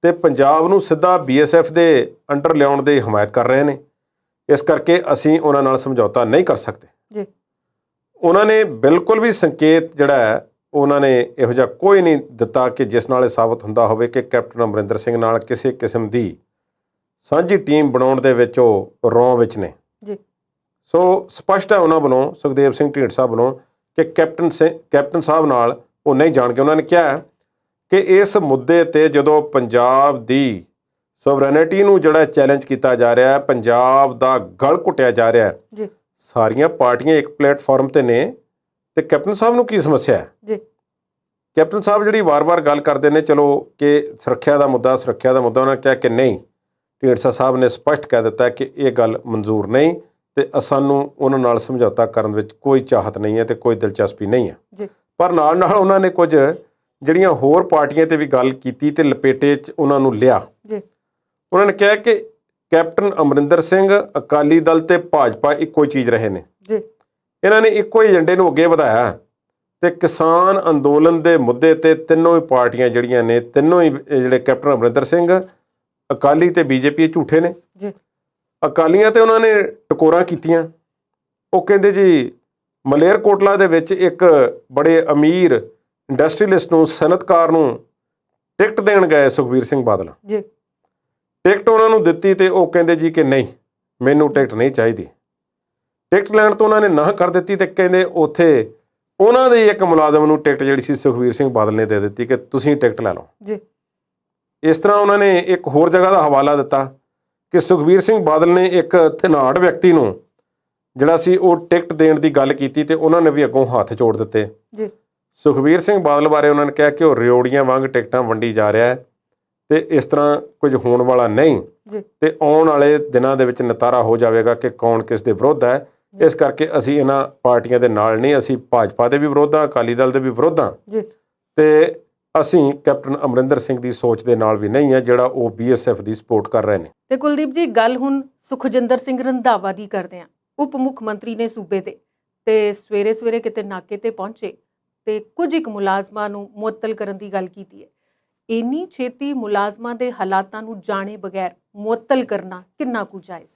ਤੇ ਪੰਜਾਬ ਨੂੰ ਸਿੱਧਾ BSF ਦੇ ਅੰਡਰ ਲਿਆਉਣ ਦੀ ਹਮਾਇਤ ਕਰ ਰਹੇ ਨੇ। ਇਸ ਕਰਕੇ ਅਸੀਂ ਉਹਨਾਂ ਨਾਲ ਸਮਝੌਤਾ ਨਹੀਂ ਕਰ ਸਕਦੇ ਜੀ। ਉਹਨਾਂ ਨੇ ਬਿਲਕੁਲ ਵੀ ਸੰਕੇਤ ਜਿਹੜਾ ਹੈ ਉਹਨਾਂ ਨੇ ਇਹੋ ਜਿਹਾ ਕੋਈ ਨਹੀਂ ਦਿੱਤਾ ਕਿ ਜਿਸ ਨਾਲ ਇਹ ਸਾਬਤ ਹੁੰਦਾ ਹੋਵੇ ਕਿ ਕੈਪਟਨ ਅਮਰਿੰਦਰ ਸਿੰਘ ਨਾਲ ਕਿਸੇ ਕਿਸਮ ਦੀ ਸਾਂਝੀ ਟੀਮ ਬਣਾਉਣ ਦੇ ਵਿੱਚ ਉਹ ਰੌਂ ਵਿੱਚ ਨੇ ਜੀ। ਸੋ ਸਪਸ਼ਟ ਹੈ ਉਹਨਾਂ ਵੱਲੋਂ, ਸੁਖਦੇਵ ਸਿੰਘ ਢੀਂਡਸਾ ਵੱਲੋਂ, ਕਿ ਕੈਪਟਨ ਸਾਹਿਬ ਨਾਲ ਉਹ ਨਹੀਂ ਜਾਣਗੇ। ਉਹਨਾਂ ਨੇ ਕਿਹਾ ਕਿ ਇਸ ਮੁੱਦੇ ਤੇ ਜਦੋਂ ਪੰਜਾਬ ਦੀ ਸੋਵਰੇਨਿਟੀ ਨੂੰ ਜਿਹੜਾ ਚੈਲੰਜ ਕੀਤਾ ਜਾ ਰਿਹਾ ਹੈ, ਪੰਜਾਬ ਦਾ ਗਲ ਘੁੱਟਿਆ ਜਾ ਰਿਹਾ ਹੈ, ਸਾਰੀਆਂ ਪਾਰਟੀਆਂ ਇੱਕ ਪਲੇਟਫਾਰਮ ਤੇ ਨੇ, ਤੇ ਕੈਪਟਨ ਸਾਹਿਬ ਨੂੰ ਕੀ ਸਮੱਸਿਆ ਹੈ ਜੀ। ਕੈਪਟਨ ਸਾਹਿਬ ਜਿਹੜੀ ਵਾਰ-ਵਾਰ ਗੱਲ ਕਰਦੇ ਨੇ ਚਲੋ ਕਿ ਸੁਰੱਖਿਆ ਦਾ ਮੁੱਦਾ, ਉਹਨਾਂ ਨੇ ਕਿਹਾ ਕਿ ਨਹੀਂ, ਢੀਂਡਸਾ ਸਾਹਿਬ ਨੇ ਸਪਸ਼ਟ ਕਹਿ ਦਿੱਤਾ ਕਿ ਇਹ ਗੱਲ ਮਨਜ਼ੂਰ ਨਹੀਂ ਤੇ ਸਾਨੂੰ ਉਹਨਾਂ ਨਾਲ ਸਮਝੌਤਾ ਕਰਨ ਵਿੱਚ ਕੋਈ ਚਾਹਤ ਨਹੀਂ ਹੈ ਤੇ ਕੋਈ ਦਿਲਚਸਪੀ ਨਹੀਂ ਹੈ ਜੀ। ਪਰ ਨਾਲ ਉਹਨਾਂ ਨੇ ਕੁਝ ਜਿਹੜੀਆਂ ਹੋਰ ਪਾਰਟੀਆਂ ਤੇ ਵੀ ਗੱਲ ਕੀਤੀ ਤੇ ਲਪੇਟੇ 'ਚ ਉਹਨਾਂ ਨੂੰ ਲਿਆ ਜੀ। ਉਹਨਾਂ ਨੇ ਕਿਹਾ ਕਿ ਕੈਪਟਨ ਅਮਰਿੰਦਰ ਸਿੰਘ ਅਕਾਲੀ ਦਲ ਤੇ ਭਾਜਪਾ ਇੱਕੋ ਹੀ ਚੀਜ਼ ਰਹੇ ਨੇ ਜੀ। ਇਹਨਾਂ ਨੇ ਇੱਕੋ ਹੀ ਏਜੰਡੇ ਨੂੰ ਅੱਗੇ ਵਧਾਇਆ ਤੇ ਕਿਸਾਨ ਅੰਦੋਲਨ ਦੇ ਮੁੱਦੇ ਤੇ ਤਿੰਨੋਂ ਹੀ ਪਾਰਟੀਆਂ ਜਿਹੜੀਆਂ ਨੇ, ਤਿੰਨੋਂ ਹੀ ਜਿਹੜੇ ਕੈਪਟਨ ਅਮਰਿੰਦਰ ਸਿੰਘ, ਅਕਾਲੀ ਤੇ BJP ਝੂਠੇ ਨੇ ਜੀ। ਅਕਾਲੀਆਂ ਤੇ ਉਹਨਾਂ ਨੇ ਟਕੋਰਾਂ ਕੀਤੀਆਂ। ਉਹ ਕਹਿੰਦੇ ਜੀ ਮਲੇਰਕੋਟਲਾ ਦੇ ਵਿੱਚ ਇੱਕ ਬੜੇ ਅਮੀਰ ਇੰਡਸਟਰੀਲਿਸਟ ਨੂੰ, ਸਨਅਤਕਾਰ ਨੂੰ ਟਿਕਟ ਦੇਣ ਗਏ ਸੁਖਬੀਰ ਸਿੰਘ ਬਾਦਲ ਜੀ। ਟਿਕਟ ਉਹਨਾਂ ਨੂੰ ਦਿੱਤੀ ਤੇ ਉਹ ਕਹਿੰਦੇ ਜੀ ਕਿ ਨਹੀਂ, ਮੈਨੂੰ ਟਿਕਟ ਨਹੀਂ ਚਾਹੀਦੀ। ਟਿਕਟ ਲੈਣ ਤੋਂ ਉਹਨਾਂ ਨੇ ਨਾ ਕਰ ਦਿੱਤੀ ਤੇ ਕਹਿੰਦੇ ਉੱਥੇ ਉਹਨਾਂ ਦੇ ਇੱਕ ਮੁਲਾਜ਼ਮ ਨੂੰ ਟਿਕਟ ਜਿਹੜੀ ਸੀ ਸੁਖਬੀਰ ਸਿੰਘ ਬਾਦਲ ਨੇ ਦੇ ਦਿੱਤੀ ਕਿ ਤੁਸੀਂ ਟਿਕਟ ਲੈ ਲਓ ਜੀ। ਇਸ ਤਰ੍ਹਾਂ ਉਹਨਾਂ ਨੇ ਇੱਕ ਹੋਰ ਜਗ੍ਹਾ ਦਾ ਹਵਾਲਾ ਦਿੱਤਾ ਕਿ ਸੁਖਬੀਰ ਸਿੰਘ ਬਾਦਲ ਨੇ ਇੱਕ ਧਨਾੜ ਵਿਅਕਤੀ ਨੂੰ ਜਿਹੜਾ ਸੀ ਉਹ ਟਿਕਟ ਦੇਣ ਦੀ ਗੱਲ ਕੀਤੀ ਤੇ ਉਹਨਾਂ ਨੇ ਵੀ ਅੱਗੋਂ ਹੱਥ ਜੋੜ ਦਿੱਤੇ ਜੀ। ਸੁਖਬੀਰ ਸਿੰਘ ਬਾਦਲ ਬਾਰੇ ਉਹਨਾਂ ਨੇ ਕਿਹਾ ਕਿ ਉਹ ਰਿਓੜੀਆਂ ਵਾਂਗ ਟਿਕਟਾਂ ਵੰਡੀ ਜਾ ਰਿਹਾ ਹੈ ਤੇ ਇਸ ਤਰ੍ਹਾਂ ਕੁਝ ਹੋਣ ਵਾਲਾ ਨਹੀਂ ਤੇ ਆਉਣ ਵਾਲੇ ਦਿਨਾਂ ਦੇ ਵਿੱਚ ਨਿਤਾਰਾ ਹੋ ਜਾਵੇਗਾ ਕਿ ਕੌਣ ਕਿਸ ਦੇ ਵਿਰੁੱਧ ਹੈ। ਇਸ ਕਰਕੇ ਅਸੀਂ ਇਹਨਾਂ ਪਾਰਟੀਆਂ ਦੇ ਨਾਲ ਨਹੀਂ, ਅਸੀਂ ਭਾਜਪਾ ਦੇ ਵੀ ਵਿਰੋਧ ਹਾਂ, ਅਕਾਲੀ ਦਲ ਦੇ ਵੀ ਵਿਰੋਧ ਹਾਂ ਤੇ ਅਸੀਂ ਕੈਪਟਨ ਅਮਰਿੰਦਰ ਸਿੰਘ ਦੀ ਸੋਚ ਦੇ ਨਾਲ ਵੀ ਨਹੀਂ ਹੈ ਜਿਹੜਾ ਉਹ BSF ਦੀ ਸਪੋਰਟ ਕਰ ਰਹੇ ਨੇ। ਤੇ ਕੁਲਦੀਪ ਜੀ, ਗੱਲ ਹੁਣ ਸੁਖਜਿੰਦਰ ਸਿੰਘ ਰੰਧਾਵਾ ਦੀ ਕਰਦੇ ਹਾਂ। ਉਪ ਮੁੱਖ ਮੰਤਰੀ ਨੇ ਸੂਬੇ ਦੇ ਤੇ ਸਵੇਰੇ ਕਿਤੇ ਨਾਕੇ ਤੇ ਪਹੁੰਚੇ ਤੇ ਕੁਝ ਇੱਕ ਮੁਲਾਜ਼ਮਾਂ ਨੂੰ ਮੁਅੱਤਲ ਕਰਨ ਦੀ ਗੱਲ ਕੀਤੀ ਹੈ। ਇੰਨੀ ਛੇਤੀ ਮੁਲਾਜ਼ਮਾਂ ਦੇ ਹਾਲਾਤਾਂ ਨੂੰ ਜਾਣੇ ਬਗੈਰ ਮੁਅੱਤਲ ਕਰਨਾ ਕਿੰਨਾ ਕੁ ਜਾਇਜ਼?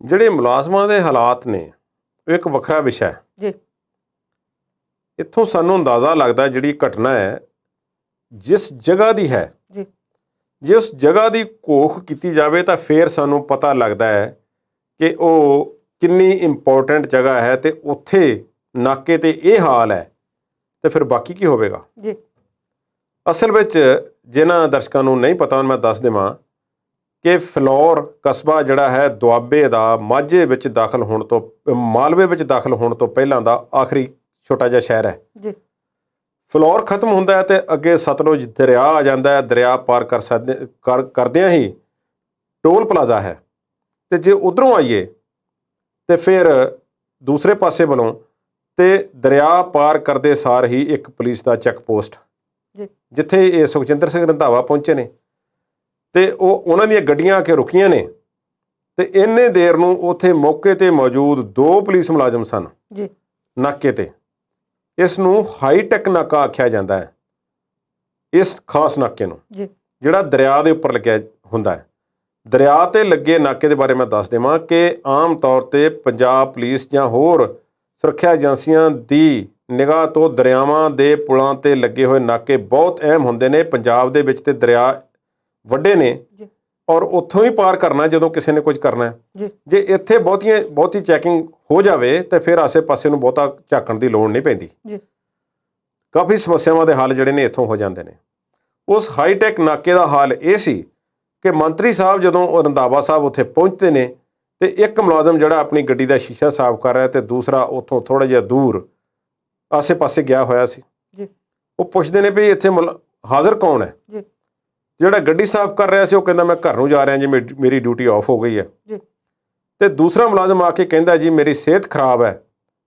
ਜਿਹੜੇ ਮੁਲਾਜ਼ਮਾਂ ਦੇ ਹਾਲਾਤ ਨੇ ਉਹ ਇੱਕ ਵੱਖਰਾ ਵਿਸ਼ਾ ਹੈ ਜੀ। ਇੱਥੋਂ ਸਾਨੂੰ ਅੰਦਾਜ਼ਾ ਲੱਗਦਾ ਜਿਹੜੀ ਘਟਨਾ ਹੈ ਜਿਸ ਜਗ੍ਹਾ ਦੀ ਹੈ ਜੀ, ਜੇ ਉਸ ਜਗ੍ਹਾ ਦੀ ਘੋਖ ਕੀਤੀ ਜਾਵੇ ਤਾਂ ਫਿਰ ਸਾਨੂੰ ਪਤਾ ਲੱਗਦਾ ਹੈ ਕਿ ਉਹ ਕਿੰਨੀ ਇੰਪੋਰਟੈਂਟ ਜਗ੍ਹਾ ਹੈ ਤੇ ਉੱਥੇ ਨਾਕੇ ਤੇ ਇਹ ਹਾਲ ਹੈ ਤੇ ਫਿਰ ਬਾਕੀ ਕੀ ਹੋਵੇਗਾ ਜੀ। ਅਸਲ ਵਿੱਚ ਜਿਨ੍ਹਾਂ ਦਰਸ਼ਕਾਂ ਨੂੰ ਨਹੀਂ ਪਤਾ ਮੈਂ ਦੱਸ ਦੇਵਾਂ ਕਿ ਫਲੌਰ ਕਸਬਾ ਜਿਹੜਾ ਹੈ ਦੁਆਬੇ ਦਾ ਮਾਝੇ ਵਿੱਚ ਦਾਖਲ ਹੋਣ ਤੋਂ, ਮਾਲਵੇ ਵਿੱਚ ਦਾਖਲ ਹੋਣ ਤੋਂ ਪਹਿਲਾਂ ਦਾ ਆਖਰੀ ਛੋਟਾ ਜਿਹਾ ਸ਼ਹਿਰ ਹੈ ਜੀ। ਫਲੌਰ ਖਤਮ ਹੁੰਦਾ ਹੈ ਤੇ ਅੱਗੇ ਸਤਲੁਜ ਦਰਿਆ ਆ ਜਾਂਦਾ ਹੈ। ਦਰਿਆ ਪਾਰ ਕਰਦਿਆਂ ਹੀ ਟੋਲ ਪਲਾਜ਼ਾ ਹੈ ਤੇ ਜੇ ਉਧਰੋਂ ਆਈਏ ਤੇ ਫਿਰ ਦੂਸਰੇ ਪਾਸੇ ਵੱਲੋਂ ਤੇ ਦਰਿਆ ਪਾਰ ਕਰਦੇ ਸਾਰ ਹੀ ਇੱਕ ਪੁਲਿਸ ਦਾ ਚੈੱਕ ਪੋਸਟ ਜਿੱਥੇ ਇਹ ਸੁਖਜਿੰਦਰ ਸਿੰਘ ਰੰਧਾਵਾ ਪਹੁੰਚੇ ਨੇ ਤੇ ਉਹਨਾਂ ਦੀਆਂ ਗੱਡੀਆਂ ਆ ਕੇ ਰੁਕੀਆਂ ਨੇ ਤੇ ਇੰਨੇ ਦੇਰ ਨੂੰ ਉੱਥੇ ਮੌਕੇ ਤੇ ਮੌਜੂਦ 2 ਪੁਲਿਸ ਮੁਲਾਜ਼ਮ ਸਨ ਨਾਕੇ ਤੇ। ਇਸ ਨੂੰ ਹਾਈਟੈਕ ਨਾਕਾ ਆਖਿਆ ਜਾਂਦਾ ਹੈ ਇਸ ਖਾਸ ਨਾਕੇ ਨੂੰ, ਜੀ ਜਿਹੜਾ ਦਰਿਆ ਦੇ ਉੱਪਰ ਲੱਗਿਆ ਹੁੰਦਾ ਹੈ। ਦਰਿਆ ਤੇ ਲੱਗੇ ਨਾਕੇ ਦੇ ਬਾਰੇ ਮੈਂ ਦੱਸ ਦੇਵਾਂ ਕਿ ਆਮ ਤੌਰ ਤੇ ਪੰਜਾਬ ਪੁਲਿਸ ਜਾਂ ਹੋਰ ਸੁਰੱਖਿਆ ਏਜੰਸੀਆਂ ਦੀ ਨਿਗਾਹ ਤੋਂ ਦਰਿਆਵਾਂ ਦੇ ਪੁਲਾਂ ਤੇ ਲੱਗੇ ਹੋਏ ਨਾਕੇ ਬਹੁਤ ਅਹਿਮ ਹੁੰਦੇ ਨੇ। ਪੰਜਾਬ ਦੇ ਵਿੱਚ ਤੇ ਦਰਿਆ ਵੱਡੇ ਨੇ ਜੀ ਔਰ ਉੱਥੋਂ ਹੀ ਪਾਰ ਕਰਨਾ ਜਦੋਂ ਕਿਸੇ ਨੇ ਕੁਝ ਕਰਨਾ ਹੈ। ਜੀ ਜੇ ਇੱਥੇ ਬਹੁਤੀ ਚੈਕਿੰਗ ਹੋ ਜਾਵੇ ਤਾਂ ਫਿਰ ਆਸੇ-ਪਾਸੇ ਨੂੰ ਬਹੁਤਾ ਝਾਕਣ ਦੀ ਲੋੜ ਨਹੀਂ ਪੈਂਦੀ। ਜੀ ਕਾਫੀ ਸਮੱਸਿਆਵਾਂ ਦੇ ਹੱਲ ਜਿਹੜੇ ਨੇ ਇੱਥੋਂ ਹੋ ਜਾਂਦੇ ਨੇ। ਉਸ ਹਾਈਟੈਕ ਨਾਕੇ ਦਾ ਹਾਲ ਇਹ ਸੀ ਕਿ ਮੰਤਰੀ ਸਾਹਿਬ ਜਦੋਂ ਰੰਧਾਵਾ ਸਾਹਿਬ ਉੱਥੇ ਪਹੁੰਚਦੇ ਨੇ ਤੇ ਇੱਕ ਮੁਲਾਜ਼ਮ ਜਿਹੜਾ ਆਪਣੀ ਗੱਡੀ ਦਾ ਸ਼ੀਸ਼ਾ ਸਾਫ਼ ਕਰ ਰਿਹਾ ਤੇ ਦੂਸਰਾ ਉੱਥੋਂ ਥੋੜ੍ਹਾ ਜਿਹਾ ਦੂਰ ਆਸੇ-ਪਾਸੇ ਗਿਆ ਹੋਇਆ ਸੀ। ਜੀ ਉਹ ਪੁੱਛਦੇ ਨੇ ਵੀ ਇੱਥੇ ਹਾਜ਼ਰ ਕੌਣ ਹੈ? ਜੀ ਜਿਹੜਾ ਗੱਡੀ ਸਾਫ਼ ਕਰ ਰਿਹਾ ਸੀ ਉਹ ਕਹਿੰਦਾ ਮੈਂ ਘਰ ਨੂੰ ਜਾ ਰਿਹਾ ਜੀ, ਮੇਰੀ ਡਿਊਟੀ ਆਫ ਹੋ ਗਈ ਹੈ। ਜੀ ਤੇ ਦੂਸਰਾ ਮੁਲਾਜ਼ਮ ਆ ਕੇ ਕਹਿੰਦਾ ਜੀ ਮੇਰੀ ਸਿਹਤ ਖਰਾਬ ਹੈ,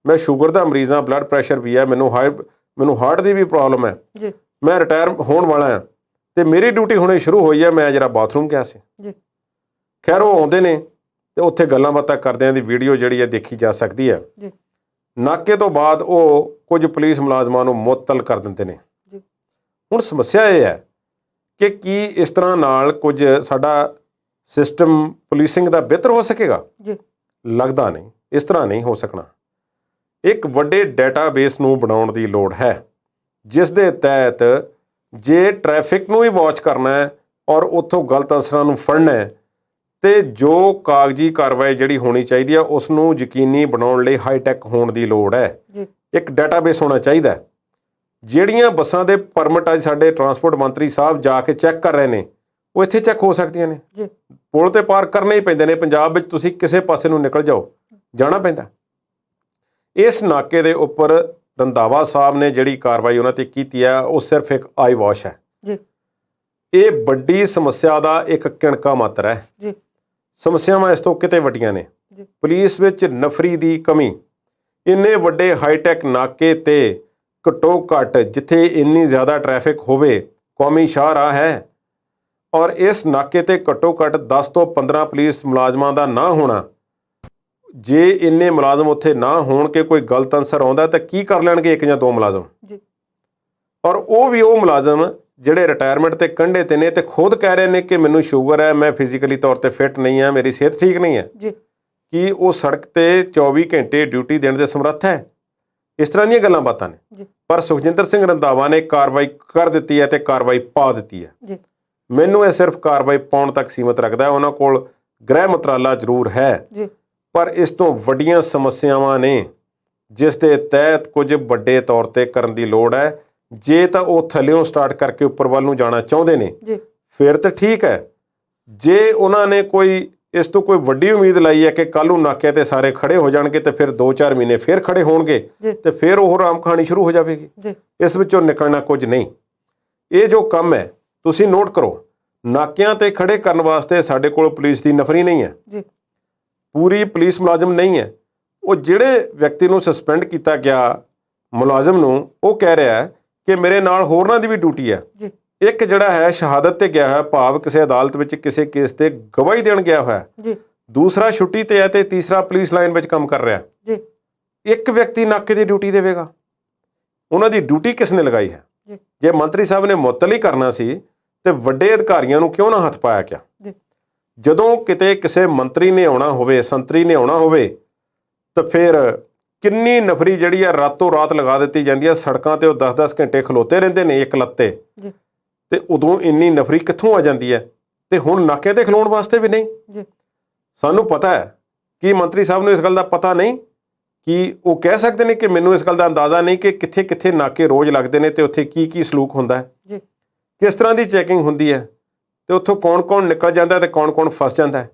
ਮੈਂ ਸ਼ੂਗਰ ਦਾ ਮਰੀਜ਼ ਹਾਂ, ਬਲੱਡ ਪ੍ਰੈਸ਼ਰ ਵੀ ਹੈ, ਮੈਨੂੰ ਹਾਰਟ ਦੀ ਵੀ ਪ੍ਰੋਬਲਮ ਹੈ, ਜੀ ਮੈਂ ਰਿਟਾਇਰ ਹੋਣ ਵਾਲਾ ਹਾਂ ਤੇ ਮੇਰੀ ਡਿਊਟੀ ਹੁਣੇ ਸ਼ੁਰੂ ਹੋਈ ਹੈ, ਮੈਂ ਜਰਾ ਬਾਥਰੂਮ ਗਿਆ ਸੀ। ਜੀ ਖੈਰ ਉਹ ਆਉਂਦੇ ਨੇ ਤੇ ਉੱਥੇ ਗੱਲਾਂ ਬਾਤਾਂ ਕਰਦਿਆਂ ਦੀ ਵੀਡੀਓ ਜਿਹੜੀ ਹੈ ਦੇਖੀ ਜਾ ਸਕਦੀ ਹੈ। ਜੀ ਨਾਕੇ ਤੋਂ ਬਾਅਦ ਉਹ ਕੁਝ ਪੁਲਿਸ ਮੁਲਾਜ਼ਮਾਂ ਨੂੰ ਮੁਅੱਤਲ ਕਰ ਦਿੰਦੇ ਨੇ। ਜੀ ਹੁਣ ਸਮੱਸਿਆ ਇਹ ਹੈ ਕਿ ਕੀ ਇਸ ਤਰ੍ਹਾਂ ਨਾਲ ਕੁਝ ਸਾਡਾ ਸਿਸਟਮ ਪੁਲਿਸਿੰਗ ਦਾ ਬਿਹਤਰ ਹੋ ਸਕੇਗਾ? ਜੀ ਲੱਗਦਾ ਨਹੀਂ, ਇਸ ਤਰ੍ਹਾਂ ਨਹੀਂ ਹੋ ਸਕਣਾ। ਇੱਕ ਵੱਡੇ ਡੇਟਾਬੇਸ ਨੂੰ ਬਣਾਉਣ ਦੀ ਲੋੜ ਹੈ ਜਿਸ ਦੇ ਤਹਿਤ ਜੇ ਟ੍ਰੈਫਿਕ ਨੂੰ ਵੀ ਵਾਚ ਕਰਨਾ ਹੈ ਔਰ ਉੱਥੋਂ ਗਲਤ ਅਨਸਰਾਂ ਨੂੰ ਫੜਨਾ ਹੈ ਤੇ ਜੋ ਕਾਗਜ਼ੀ ਕਾਰਵਾਈ ਜਿਹੜੀ ਹੋਣੀ ਚਾਹੀਦੀ ਹੈ ਉਸ ਨੂੰ ਯਕੀਨੀ ਬਣਾਉਣ ਲਈ ਹਾਈਟੈਕ ਹੋਣ ਦੀ ਲੋੜ ਹੈ। ਜੀ ਇੱਕ ਡੇਟਾਬੇਸ ਹੋਣਾ ਚਾਹੀਦਾ। ਜਿਹੜੀਆਂ ਬੱਸਾਂ ਦੇ ਪਰਮਿਟ ਅੱਜ ਸਾਡੇ ਟਰਾਂਸਪੋਰਟ ਮੰਤਰੀ ਸਾਹਿਬ ਜਾ ਕੇ ਚੈੱਕ ਕਰ ਰਹੇ ਨੇ ਉਹ ਇੱਥੇ ਚੈੱਕ ਹੋ ਸਕਦੀਆਂ ਨੇ। ਜੀ ਪੁਲ ਤੇ ਪਾਰ ਕਰਨੇ ਹੀ ਪੈਂਦੇ ਨੇ। ਪੰਜਾਬ ਵਿੱਚ ਤੁਸੀਂ ਕਿਸੇ ਪਾਸੇ ਨੂੰ ਨਿਕਲ ਜਾਓ, ਜਾਣਾ ਪੈਂਦਾ। ਇਸ ਨਾਕੇ ਦੇ ਉੱਪਰ ਰੰਧਾਵਾ ਸਾਹਿਬ ਨੇ ਜਿਹੜੀ ਕਾਰਵਾਈ ਉਹਨਾਂ ਤੇ ਕੀਤੀ ਹੈ ਉਹ ਸਿਰਫ ਇੱਕ ਆਈ ਵਾਸ਼ ਹੈ। ਜੀ ਇਹ ਵੱਡੀ ਸਮੱਸਿਆ ਦਾ ਇੱਕ ਕਿਣਕਾ ਮਾਤਰ ਹੈ। ਜੀ ਸਮੱਸਿਆਵਾਂ ਇਸ ਤੋਂ ਕਿਤੇ ਵੱਡੀਆਂ ਨੇ। ਜੀ ਪੁਲਿਸ ਵਿੱਚ ਨਫਰੀ ਦੀ ਕਮੀ, ਇੰਨੇ ਵੱਡੇ ਹਾਈਟੈਕ ਨਾਕੇ ਤੇ ਘੱਟੋ ਘੱਟ ਜਿੱਥੇ ਇੰਨੀ ਜ਼ਿਆਦਾ ਟ੍ਰੈਫਿਕ ਹੋਵੇ, ਕੌਮੀ ਸ਼ਾਹਰਾਹ ਹੈ ਔਰ ਇਸ ਨਾਕੇ ਤੇ ਘੱਟੋ ਘੱਟ 10 ਤੋਂ 15 ਪੁਲਿਸ ਮੁਲਾਜ਼ਮਾਂ ਦਾ ਨਾ ਹੋਣਾ। ਜੇ ਇੰਨੇ ਮੁਲਾਜ਼ਮ ਉੱਥੇ ਨਾ ਹੋਣ ਕਿ ਕੋਈ ਗਲਤ ਅਨਸਰ ਆਉਂਦਾ ਤਾਂ ਕੀ ਕਰ ਲੈਣਗੇ ਇੱਕ ਜਾਂ ਦੋ ਮੁਲਾਜ਼ਮ? ਜੀ ਔਰ ਉਹ ਵੀ ਉਹ ਮੁਲਾਜ਼ਮ ਜਿਹੜੇ ਰਿਟਾਇਰਮੈਂਟ ਤੇ ਕੰਢੇ ਤੇ ਨੇ ਤੇ ਖੁਦ ਕਹਿ ਰਹੇ ਨੇ ਕਿ ਮੈਨੂੰ ਸ਼ੂਗਰ ਹੈ, ਮੈਂ ਫਿਜ਼ੀਕਲੀ ਤੌਰ ਤੇ ਫਿੱਟ ਨਹੀਂ ਹਾਂ, ਮੇਰੀ ਸਿਹਤ ਠੀਕ ਨਹੀਂ ਹੈ। ਜੀ ਕੀ ਉਹ ਸੜਕ ਤੇ 24 ਘੰਟੇ ਡਿਊਟੀ ਦੇਣ ਦੇ ਸਮਰੱਥ ਹੈ? ਇਸ ਤਰ੍ਹਾਂ ਦੀਆਂ ਗੱਲਾਂ ਬਾਤਾਂ ਨੇ। ਜੀ ਪਰ ਸੁਖਜਿੰਦਰ ਸਿੰਘ ਰੰਧਾਵਾ ਨੇ ਕਾਰਵਾਈ ਕਰ ਦਿੱਤੀ ਹੈ ਤੇ ਕਾਰਵਾਈ ਪਾ ਦਿੱਤੀ ਹੈ। ਜੀ ਮੈਨੂੰ ਇਹ ਸਿਰਫ ਕਾਰਵਾਈ ਪਾਉਣ ਤੱਕ ਸੀਮਤ ਰੱਖਦਾ ਹੈ। ਉਹਨਾਂ ਕੋਲ ਗ੍ਰਹਿ ਮੰਤਰਾਲਾ ਜ਼ਰੂਰ ਹੈ ਜੀ ਪਰ ਇਸ ਤੋਂ ਵੱਡੀਆਂ ਸਮੱਸਿਆਵਾਂ ਨੇ ਜਿਸ ਦੇ ਤਹਿਤ ਕੁਝ ਵੱਡੇ ਤੌਰ ਤੇ ਕਰਨ ਦੀ ਲੋੜ ਹੈ। ਜੇ ਤਾਂ ਉਹ ਥੱਲਿਓਂ ਸਟਾਰਟ ਕਰਕੇ ਉੱਪਰ ਵੱਲ ਨੂੰ ਜਾਣਾ ਚਾਹੁੰਦੇ ਨੇ ਜੀ ਫਿਰ ਤਾਂ ਠੀਕ ਹੈ। ਜੇ ਉਹਨਾਂ ਨੇ ਕੋਈ ਇਸ ਤੋਂ ਕੋਈ ਵੱਡੀ ਉਮੀਦ ਲਾਈ ਹੈ ਕਿ ਕੱਲ੍ਹ ਨੂੰ ਨਾਕੇ ਤੇ ਸਾਰੇ ਖੜੇ ਹੋ ਜਾਣਗੇ ਤੇ ਫਿਰ 2-4 ਮਹੀਨੇ ਫਿਰ ਖੜੇ ਹੋਣਗੇ ਤੇ ਫਿਰ ਉਹ ਰਾਮ ਕਹਾਣੀ ਸ਼ੁਰੂ ਹੋ ਜਾਵੇਗੀ। ਇਸ ਵਿੱਚੋਂ ਨਿਕਲਣਾ ਕੁਝ ਨਹੀਂ। ਇਹ ਜੋ ਕੰਮ ਹੈ ਤੁਸੀਂ ਨੋਟ ਕਰੋ, ਨਾਕਿਆਂ ਤੇ ਖੜੇ ਕਰਨ ਵਾਸਤੇ ਸਾਡੇ ਕੋਲ ਪੁਲਿਸ ਦੀ ਨਫਰੀ ਨਹੀਂ ਹੈ, ਪੂਰੀ ਪੁਲਿਸ ਮੁਲਾਜ਼ਮ ਨਹੀਂ ਹੈ। ਉਹ ਜਿਹੜੇ ਵਿਅਕਤੀ ਨੂੰ ਸਸਪੈਂਡ ਕੀਤਾ ਗਿਆ ਮੁਲਾਜ਼ਮ ਨੂੰ ਉਹ ਕਹਿ ਰਿਹਾ ਹੈ ਕਿ ਮੇਰੇ ਨਾਲ ਹੋਰਨਾਂ ਦੀ ਵੀ ਡਿਊਟੀ ਹੈ। ਇੱਕ ਜਿਹੜਾ ਹੈ ਸ਼ਹਾਦਤ ਤੇ ਗਿਆ ਹੋਇਆ, ਭਾਵ ਕਿਸੇ ਅਦਾਲਤ ਵਿੱਚ ਕਿਸੇ ਕੇਸ ਤੇ ਗਵਾਹੀ ਦੇਣ ਗਿਆ ਹੋਇਆ। ਦੂਸਰਾ ਛੁੱਟੀ ਤੇ ਹੈ ਤੇ ਤੀਸਰਾ ਪੁਲਿਸ ਲਾਈਨ ਵਿੱਚ ਕੰਮ ਕਰ ਰਿਹਾ। ਇੱਕ ਵਿਅਕਤੀ ਨਾਕੇ ਦੀ ਡਿਊਟੀ ਦੇਵੇਗਾ। ਉਹਨਾਂ ਦੀ ਡਿਊਟੀ ਕਿਸ ਨੇ ਲਗਾਈ ਹੈ? ਜੇ ਮੰਤਰੀ ਸਾਹਿਬ ਨੇ ਮੁਅੱਤਲ ਹੀ ਕਰਨਾ ਸੀ ਤੇ ਵੱਡੇ ਅਧਿਕਾਰੀਆਂ ਨੂੰ ਕਿਉਂ ਨਾ ਹੱਥ ਪਾਇਆ ਗਿਆ? ਜਦੋਂ ਕਿਤੇ ਕਿਸੇ ਮੰਤਰੀ ਨੇ ਆਉਣਾ ਹੋਵੇ, ਸੰਤਰੀ ਨੇ ਆਉਣਾ ਹੋਵੇ ਤਾਂ ਫਿਰ ਕਿੰਨੀ ਨਫਰੀ ਜਿਹੜੀ ਹੈ ਰਾਤੋਂ ਰਾਤ ਲਗਾ ਦਿੱਤੀ ਜਾਂਦੀ ਹੈ। ਸੜਕਾਂ ਤੇ ਉਹ 10-10 ਘੰਟੇ ਖਲੋਤੇ ਰਹਿੰਦੇ ਨੇ ਇੱਕ ਲੱਤ ਤੇ ਉਦੋਂ ਇੰਨੀ ਨਫਰੀ ਕਿੱਥੋਂ ਆ ਜਾਂਦੀ ਹੈ? ਤੇ ਹੁਣ ਨਾਕੇ ਤੇ ਖਲੋਣ ਵਾਸਤੇ ਵੀ ਨਹੀਂ। ਸਾਨੂੰ ਪਤਾ ਹੈ ਕਿ ਮੰਤਰੀ ਸਾਹਿਬ ਨੂੰ ਇਸ ਗੱਲ ਦਾ ਪਤਾ ਨਹੀਂ ਕਿ ਉਹ ਕਹਿ ਸਕਦੇ ਨੇ ਕਿ ਮੈਨੂੰ ਇਸ ਗੱਲ ਦਾ ਅੰਦਾਜ਼ਾ ਨਹੀਂ ਕਿ ਕਿੱਥੇ ਕਿੱਥੇ ਨਾਕੇ ਰੋਜ਼ ਲੱਗਦੇ ਨੇ ਤੇ ਉੱਥੇ ਕੀ ਕੀ ਸਲੂਕ ਹੁੰਦਾ ਹੈ, ਕਿਸ ਤਰ੍ਹਾਂ ਦੀ ਚੈਕਿੰਗ ਹੁੰਦੀ ਹੈ ਤੇ ਉੱਥੋਂ ਕੌਣ-ਕੌਣ ਨਿਕਲ ਜਾਂਦਾ ਤੇ ਕੌਣ-ਕੌਣ ਫਸ ਜਾਂਦਾ ਹੈ।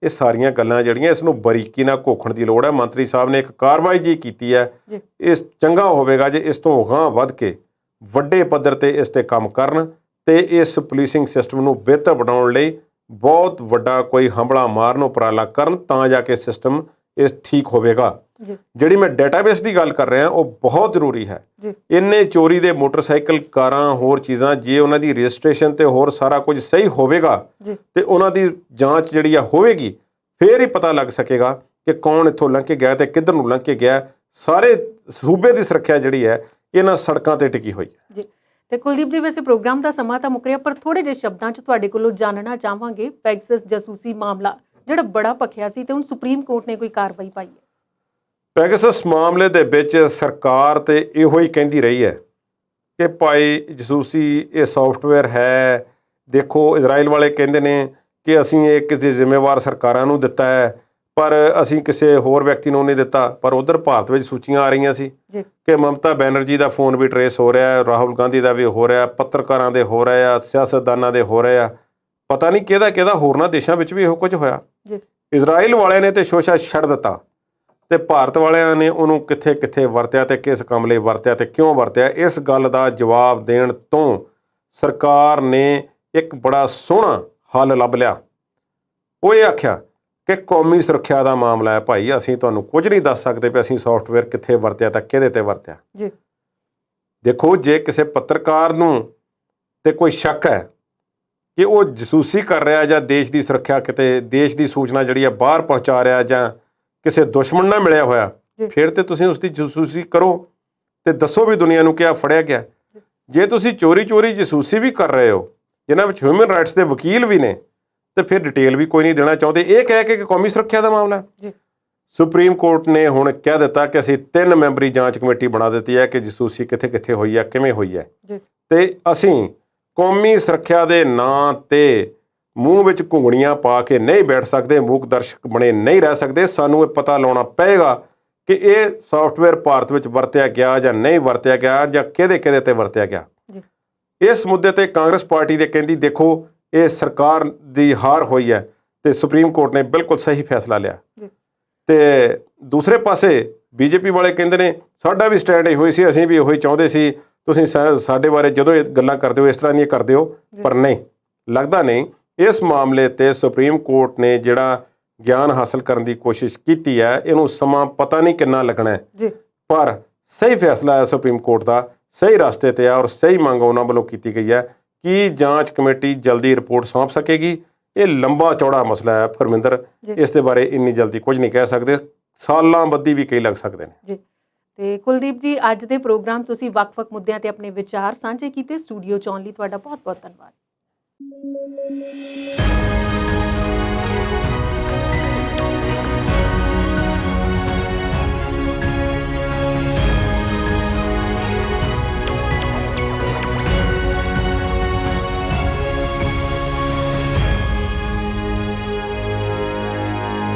ਇਹ ਸਾਰੀਆਂ ਗੱਲਾਂ ਜਿਹੜੀਆਂ ਇਸ ਨੂੰ ਬਰੀਕੀ ਨਾਲ ਘੋਖਣ ਦੀ ਲੋੜ ਹੈ। ਮੰਤਰੀ ਸਾਹਿਬ ਨੇ ਇੱਕ ਕਾਰਵਾਈ ਜੀ ਕੀਤੀ ਹੈ, ਇਹ ਚੰਗਾ ਹੋਵੇਗਾ ਜੇ ਇਸ ਤੋਂ ਅਗਾਂਹ ਵੱਧ ਕੇ ਵੱਡੇ ਪੱਧਰ ਤੇ ਇਸ ਤੇ ਕੰਮ ਕਰਨ ਤੇ ਇਸ ਪੁਲਿਸਿੰਗ ਸਿਸਟਮ ਨੂੰ ਬਿਹਤਰ ਬਣਾਉਣ ਲਈ ਬਹੁਤ ਵੱਡਾ ਕੋਈ ਹੰਭਲਾ ਮਾਰਨ ਉਪਰਾਲਾ ਕਰਨ, ਤਾਂ ਜਾ ਕੇ ਸਿਸਟਮ ਇਹ ਠੀਕ ਹੋਵੇਗਾ। ਜਿਹੜੀ ਮੈਂ ਡੇਟਾਬੇਸ ਦੀ ਗੱਲ ਕਰ ਰਿਹਾ ਉਹ ਬਹੁਤ ਜ਼ਰੂਰੀ ਹੈ। ਇੰਨੇ ਚੋਰੀ ਦੇ ਮੋਟਰਸਾਈਕਲ, ਕਾਰਾਂ, ਹੋਰ ਚੀਜ਼ਾਂ, ਜੇ ਉਹਨਾਂ ਦੀ ਰਜਿਸਟ੍ਰੇਸ਼ਨ ਤੇ ਹੋਰ ਸਾਰਾ ਕੁਝ ਸਹੀ ਹੋਵੇਗਾ ਤੇ ਉਹਨਾਂ ਦੀ ਜਾਂਚ ਜਿਹੜੀ ਆ ਹੋਵੇਗੀ, ਫੇਰ ਹੀ ਪਤਾ ਲੱਗ ਸਕੇਗਾ ਕਿ ਕੌਣ ਇੱਥੋਂ ਲੰਘ ਕੇ ਗਿਆ ਤੇ ਕਿੱਧਰ ਨੂੰ ਲੰਘ ਕੇ ਗਿਆ। ਸਾਰੇ ਸੂਬੇ ਦੀ ਸੁਰੱਖਿਆ ਜਿਹੜੀ ਹੈ ਇਹਨਾਂ ਸੜਕਾਂ ਤੇ ਟਿਕੀ ਹੋਈ ਹੈ। ਤੇ ਕੁਲਦੀਪ ਜੀ, ਵੈਸੇ ਪ੍ਰੋਗਰਾਮ ਦਾ ਸਮਾਂ ਤਾਂ ਮੁੱਕ ਰਿਹਾ, ਪਰ ਥੋੜੇ ਜਿਹੇ ਸ਼ਬਦਾਂ 'ਚ ਤੁਹਾਡੇ ਕੋਲੋਂ ਜਾਣਨਾ ਚਾਹਾਂਗੇ ਪੈਗਸਸ ਜਾਸੂਸੀ ਮਾਮਲਾ ਜਿਹੜਾ ਬੜਾ ਭਖਿਆ ਸੀ ਤੇ ਹੁਣ ਸੁਪਰੀਮ ਕੋਰਟ ਨੇ ਕੋਈ ਕਾਰਵਾਈ ਪਾਈ ਹੈ। ਪੈਗਸਸ ਮਾਮਲੇ ਦੇ ਵਿੱਚ ਸਰਕਾਰ ਤੇ ਇਹੋ ਹੀ ਕਹਿੰਦੀ ਰਹੀ ਹੈ ਕਿ ਭਾਈ ਜਸੂਸੀ ਇਹ ਸੌਫਟਵੇਅਰ ਹੈ। ਦੇਖੋ, ਇਜ਼ਰਾਈਲ ਵਾਲੇ ਕਹਿੰਦੇ ਨੇ ਕਿ ਅਸੀਂ ਇਹ ਕਿਸੇ ਜ਼ਿੰਮੇਵਾਰ ਸਰਕਾਰਾਂ ਨੂੰ ਦਿੱਤਾ ਹੈ, ਪਰ ਅਸੀਂ ਕਿਸੇ ਹੋਰ ਵਿਅਕਤੀ ਨੂੰ ਨਹੀਂ ਦਿੱਤਾ। ਪਰ ਉਧਰ ਭਾਰਤ ਵਿੱਚ ਸੂਚੀਆਂ ਆ ਰਹੀਆਂ ਸੀ ਕਿ ਮਮਤਾ ਬੈਨਰਜੀ ਦਾ ਫੋਨ ਵੀ ਟਰੇਸ ਹੋ ਰਿਹਾ, ਰਾਹੁਲ ਗਾਂਧੀ ਦਾ ਵੀ ਹੋ ਰਿਹਾ, ਪੱਤਰਕਾਰਾਂ ਦੇ ਹੋ ਰਿਹਾ, ਸਿਆਸਤਦਾਨਾਂ ਦੇ ਹੋ ਰਹੇ ਆ, ਪਤਾ ਨਹੀਂ ਕਿਹਦਾ ਹੋਰਨਾਂ ਦੇਸ਼ਾਂ ਵਿੱਚ ਵੀ ਇਹੋ ਕੁਝ ਹੋਇਆ। ਇਜ਼ਰਾਈਲ ਵਾਲਿਆਂ ਨੇ ਤੇ ਸ਼ੋਸ਼ਾ ਛੱਡ ਦਿੱਤਾ ਤੇ ਭਾਰਤ ਵਾਲਿਆਂ ਨੇ ਉਹਨੂੰ ਕਿੱਥੇ ਵਰਤਿਆ ਤੇ ਕਿਸ ਕੰਮ ਲਈ ਵਰਤਿਆ ਤੇ ਕਿਉਂ ਵਰਤਿਆ, ਇਸ ਗੱਲ ਦਾ ਜਵਾਬ ਦੇਣ ਤੋਂ ਸਰਕਾਰ ਨੇ ਇੱਕ ਬੜਾ ਸੋਹਣਾ ਹੱਲ ਲੱਭ ਲਿਆ। ਉਹ ਇਹ ਆਖਿਆ ਕਿ ਕੌਮੀ ਸੁਰੱਖਿਆ ਦਾ ਮਾਮਲਾ ਹੈ ਭਾਈ, ਅਸੀਂ ਤੁਹਾਨੂੰ ਕੁਝ ਨਹੀਂ ਦੱਸ ਸਕਦੇ ਵੀ ਅਸੀਂ ਸੌਫਟਵੇਅਰ ਕਿੱਥੇ ਵਰਤਿਆ ਤਾਂ ਕਿਹਦੇ ਤੇ ਵਰਤਿਆ। ਦੇਖੋ, ਜੇ ਕਿਸੇ ਪੱਤਰਕਾਰ ਨੂੰ ਤੇ ਕੋਈ ਸ਼ੱਕ ਹੈ ਕਿ ਉਹ ਜਸੂਸੀ ਕਰ ਰਿਹਾ ਜਾਂ ਦੇਸ਼ ਦੀ ਸੁਰੱਖਿਆ, ਕਿਤੇ ਦੇਸ਼ ਦੀ ਸੂਚਨਾ ਜਿਹੜੀ ਆ ਬਾਹਰ ਪਹੁੰਚਾ ਰਿਹਾ ਜਾਂ ਕਿਸੇ ਦੁਸ਼ਮਣ ਨਾਲ ਮਿਲਿਆ ਹੋਇਆ, ਫਿਰ ਤੇ ਤੁਸੀਂ ਉਸ ਦੀ ਜਸੂਸੀ ਕਰੋ ਤੇ ਦੱਸੋ ਵੀ ਦੁਨੀਆ ਨੂੰ ਕਿ ਆ ਫੜਿਆ ਗਿਆ। ਜੇ ਤੁਸੀਂ ਚੋਰੀ ਜਸੂਸੀ ਵੀ ਕਰ ਰਹੇ ਹੋ, ਜਿਨ੍ਹਾਂ ਵਿੱਚ ਹਿਊਮਨ ਰਾਈਟਸ ਦੇ ਵਕੀਲ ਵੀ ਨੇ, ਤੇ ਫਿਰ ਡਿਟੇਲ ਵੀ ਕੋਈ ਨਹੀਂ ਦੇਣਾ ਚਾਹੁੰਦੇ, ਇਹ ਕਹਿ ਕੇ ਕਿ ਕੌਮੀ ਸੁਰੱਖਿਆ ਦਾ ਮਾਮਲਾ ਹੈ। ਸੁਪਰੀਮ ਕੋਰਟ ਨੇ ਹੁਣ ਕਹਿ ਦਿੱਤਾ ਕਿ ਅਸੀਂ 3 ਮੈਂਬਰੀ ਜਾਂਚ ਕਮੇਟੀ ਬਣਾ ਦਿੱਤੀ ਹੈ ਕਿ ਜਸੂਸੀ ਕਿੱਥੇ ਹੋਈ ਹੈ, ਕਿਵੇਂ ਹੋਈ ਹੈ, ਤੇ ਅਸੀਂ ਕੌਮੀ ਸੁਰੱਖਿਆ ਦੇ ਨਾਂ ਤੇ ਮੂੰਹ ਵਿੱਚ ਘੁੰਗਣੀਆਂ ਪਾ ਕੇ ਨਹੀਂ ਬੈਠ ਸਕਦੇ, ਮੂਕ ਦਰਸ਼ਕ ਬਣੇ ਨਹੀਂ ਰਹਿ ਸਕਦੇ। ਸਾਨੂੰ ਇਹ ਪਤਾ ਲਾਉਣਾ ਪਏਗਾ ਕਿ ਇਹ ਸੌਫਟਵੇਅਰ ਭਾਰਤ ਵਿੱਚ ਵਰਤਿਆ ਗਿਆ ਜਾਂ ਨਹੀਂ ਵਰਤਿਆ ਗਿਆ, ਜਾਂ ਕਿਹਦੇ ਤੇ ਵਰਤਿਆ ਗਿਆ। ਇਸ ਮੁੱਦੇ ਤੇ ਕਾਂਗਰਸ ਪਾਰਟੀ ਦੇ ਕਹਿੰਦੀ ਦੇਖੋ ਇਹ ਸਰਕਾਰ ਦੀ ਹਾਰ ਹੋਈ ਹੈ ਤੇ ਸੁਪਰੀਮ ਕੋਰਟ ਨੇ ਬਿਲਕੁਲ ਸਹੀ ਫੈਸਲਾ ਲਿਆ। ਤੇ ਦੂਸਰੇ ਪਾਸੇ ਬੀਜੇਪੀ ਵਾਲੇ ਕਹਿੰਦੇ ਨੇ ਸਾਡਾ ਵੀ ਸਟੈਂਡ ਇਹੋ ਹੀ ਸੀ, ਅਸੀਂ ਵੀ ਇਹੋ ਹੀ ਚਾਹੁੰਦੇ ਸੀ, ਤੁਸੀਂ ਸਾਡੇ ਬਾਰੇ ਜਦੋਂ ਇਹ ਗੱਲਾਂ ਕਰਦੇ ਹੋ ਇਸ ਤਰ੍ਹਾਂ ਦੀਆਂ ਕਰਦੇ ਹੋ। ਪਰ ਨਹੀਂ, ਲੱਗਦਾ ਨਹੀਂ। ਇਸ ਮਾਮਲੇ ਤੇ ਸੁਪਰੀਮ ਕੋਰਟ ਨੇ ਜਿਹੜਾ ਗਿਆਨ ਹਾਸਲ ਕਰਨ ਦੀ ਕੋਸ਼ਿਸ਼ ਕੀਤੀ ਹੈ, ਇਹਨੂੰ ਸਮਾਂ ਪਤਾ ਨਹੀਂ ਕਿੰਨਾ ਲੱਗਣਾ ਹੈ, ਪਰ ਸਹੀ ਫੈਸਲਾ ਹੈ ਸੁਪਰੀਮ ਕੋਰਟ ਦਾ, ਸਹੀ ਰਸਤੇ ਤੇ ਆ ਔਰ ਸਹੀ ਮੰਗ ਉਹਨਾਂ ਵੱਲੋਂ ਕੀਤੀ ਗਈ ਹੈ ਕਿ ਜਾਂਚ ਕਮੇਟੀ ਜਲਦੀ ਰਿਪੋਰਟ ਸੌਂਪ ਸਕੇਗੀ। ਇਹ ਲੰਬਾ ਚੌੜਾ ਮਸਲਾ ਹੈ ਪਰਮਿੰਦਰ, ਇਸ ਦੇ ਬਾਰੇ ਇੰਨੀ ਜਲਦੀ ਕੁਝ ਨਹੀਂ ਕਹਿ ਸਕਦੇ, ਸਾਲਾਂ ਬੱਧੀ ਵੀ ਕਈ ਲੱਗ ਸਕਦੇ ਨੇ। ਤੇ ਕੁਲਦੀਪ ਜੀ, ਅੱਜ ਦੇ ਪ੍ਰੋਗਰਾਮ ਤੁਸੀਂ ਵੱਖ-ਵੱਖ ਮੁੱਦਿਆਂ ਤੇ ਆਪਣੇ ਵਿਚਾਰ ਸਾਂਝੇ ਕੀਤੇ, ਸਟੂਡੀਓ 'ਚ ਆਉਣ ਲਈ ਤੁਹਾਡਾ ਬਹੁਤ-ਬਹੁਤ ਧੰਨਵਾਦ।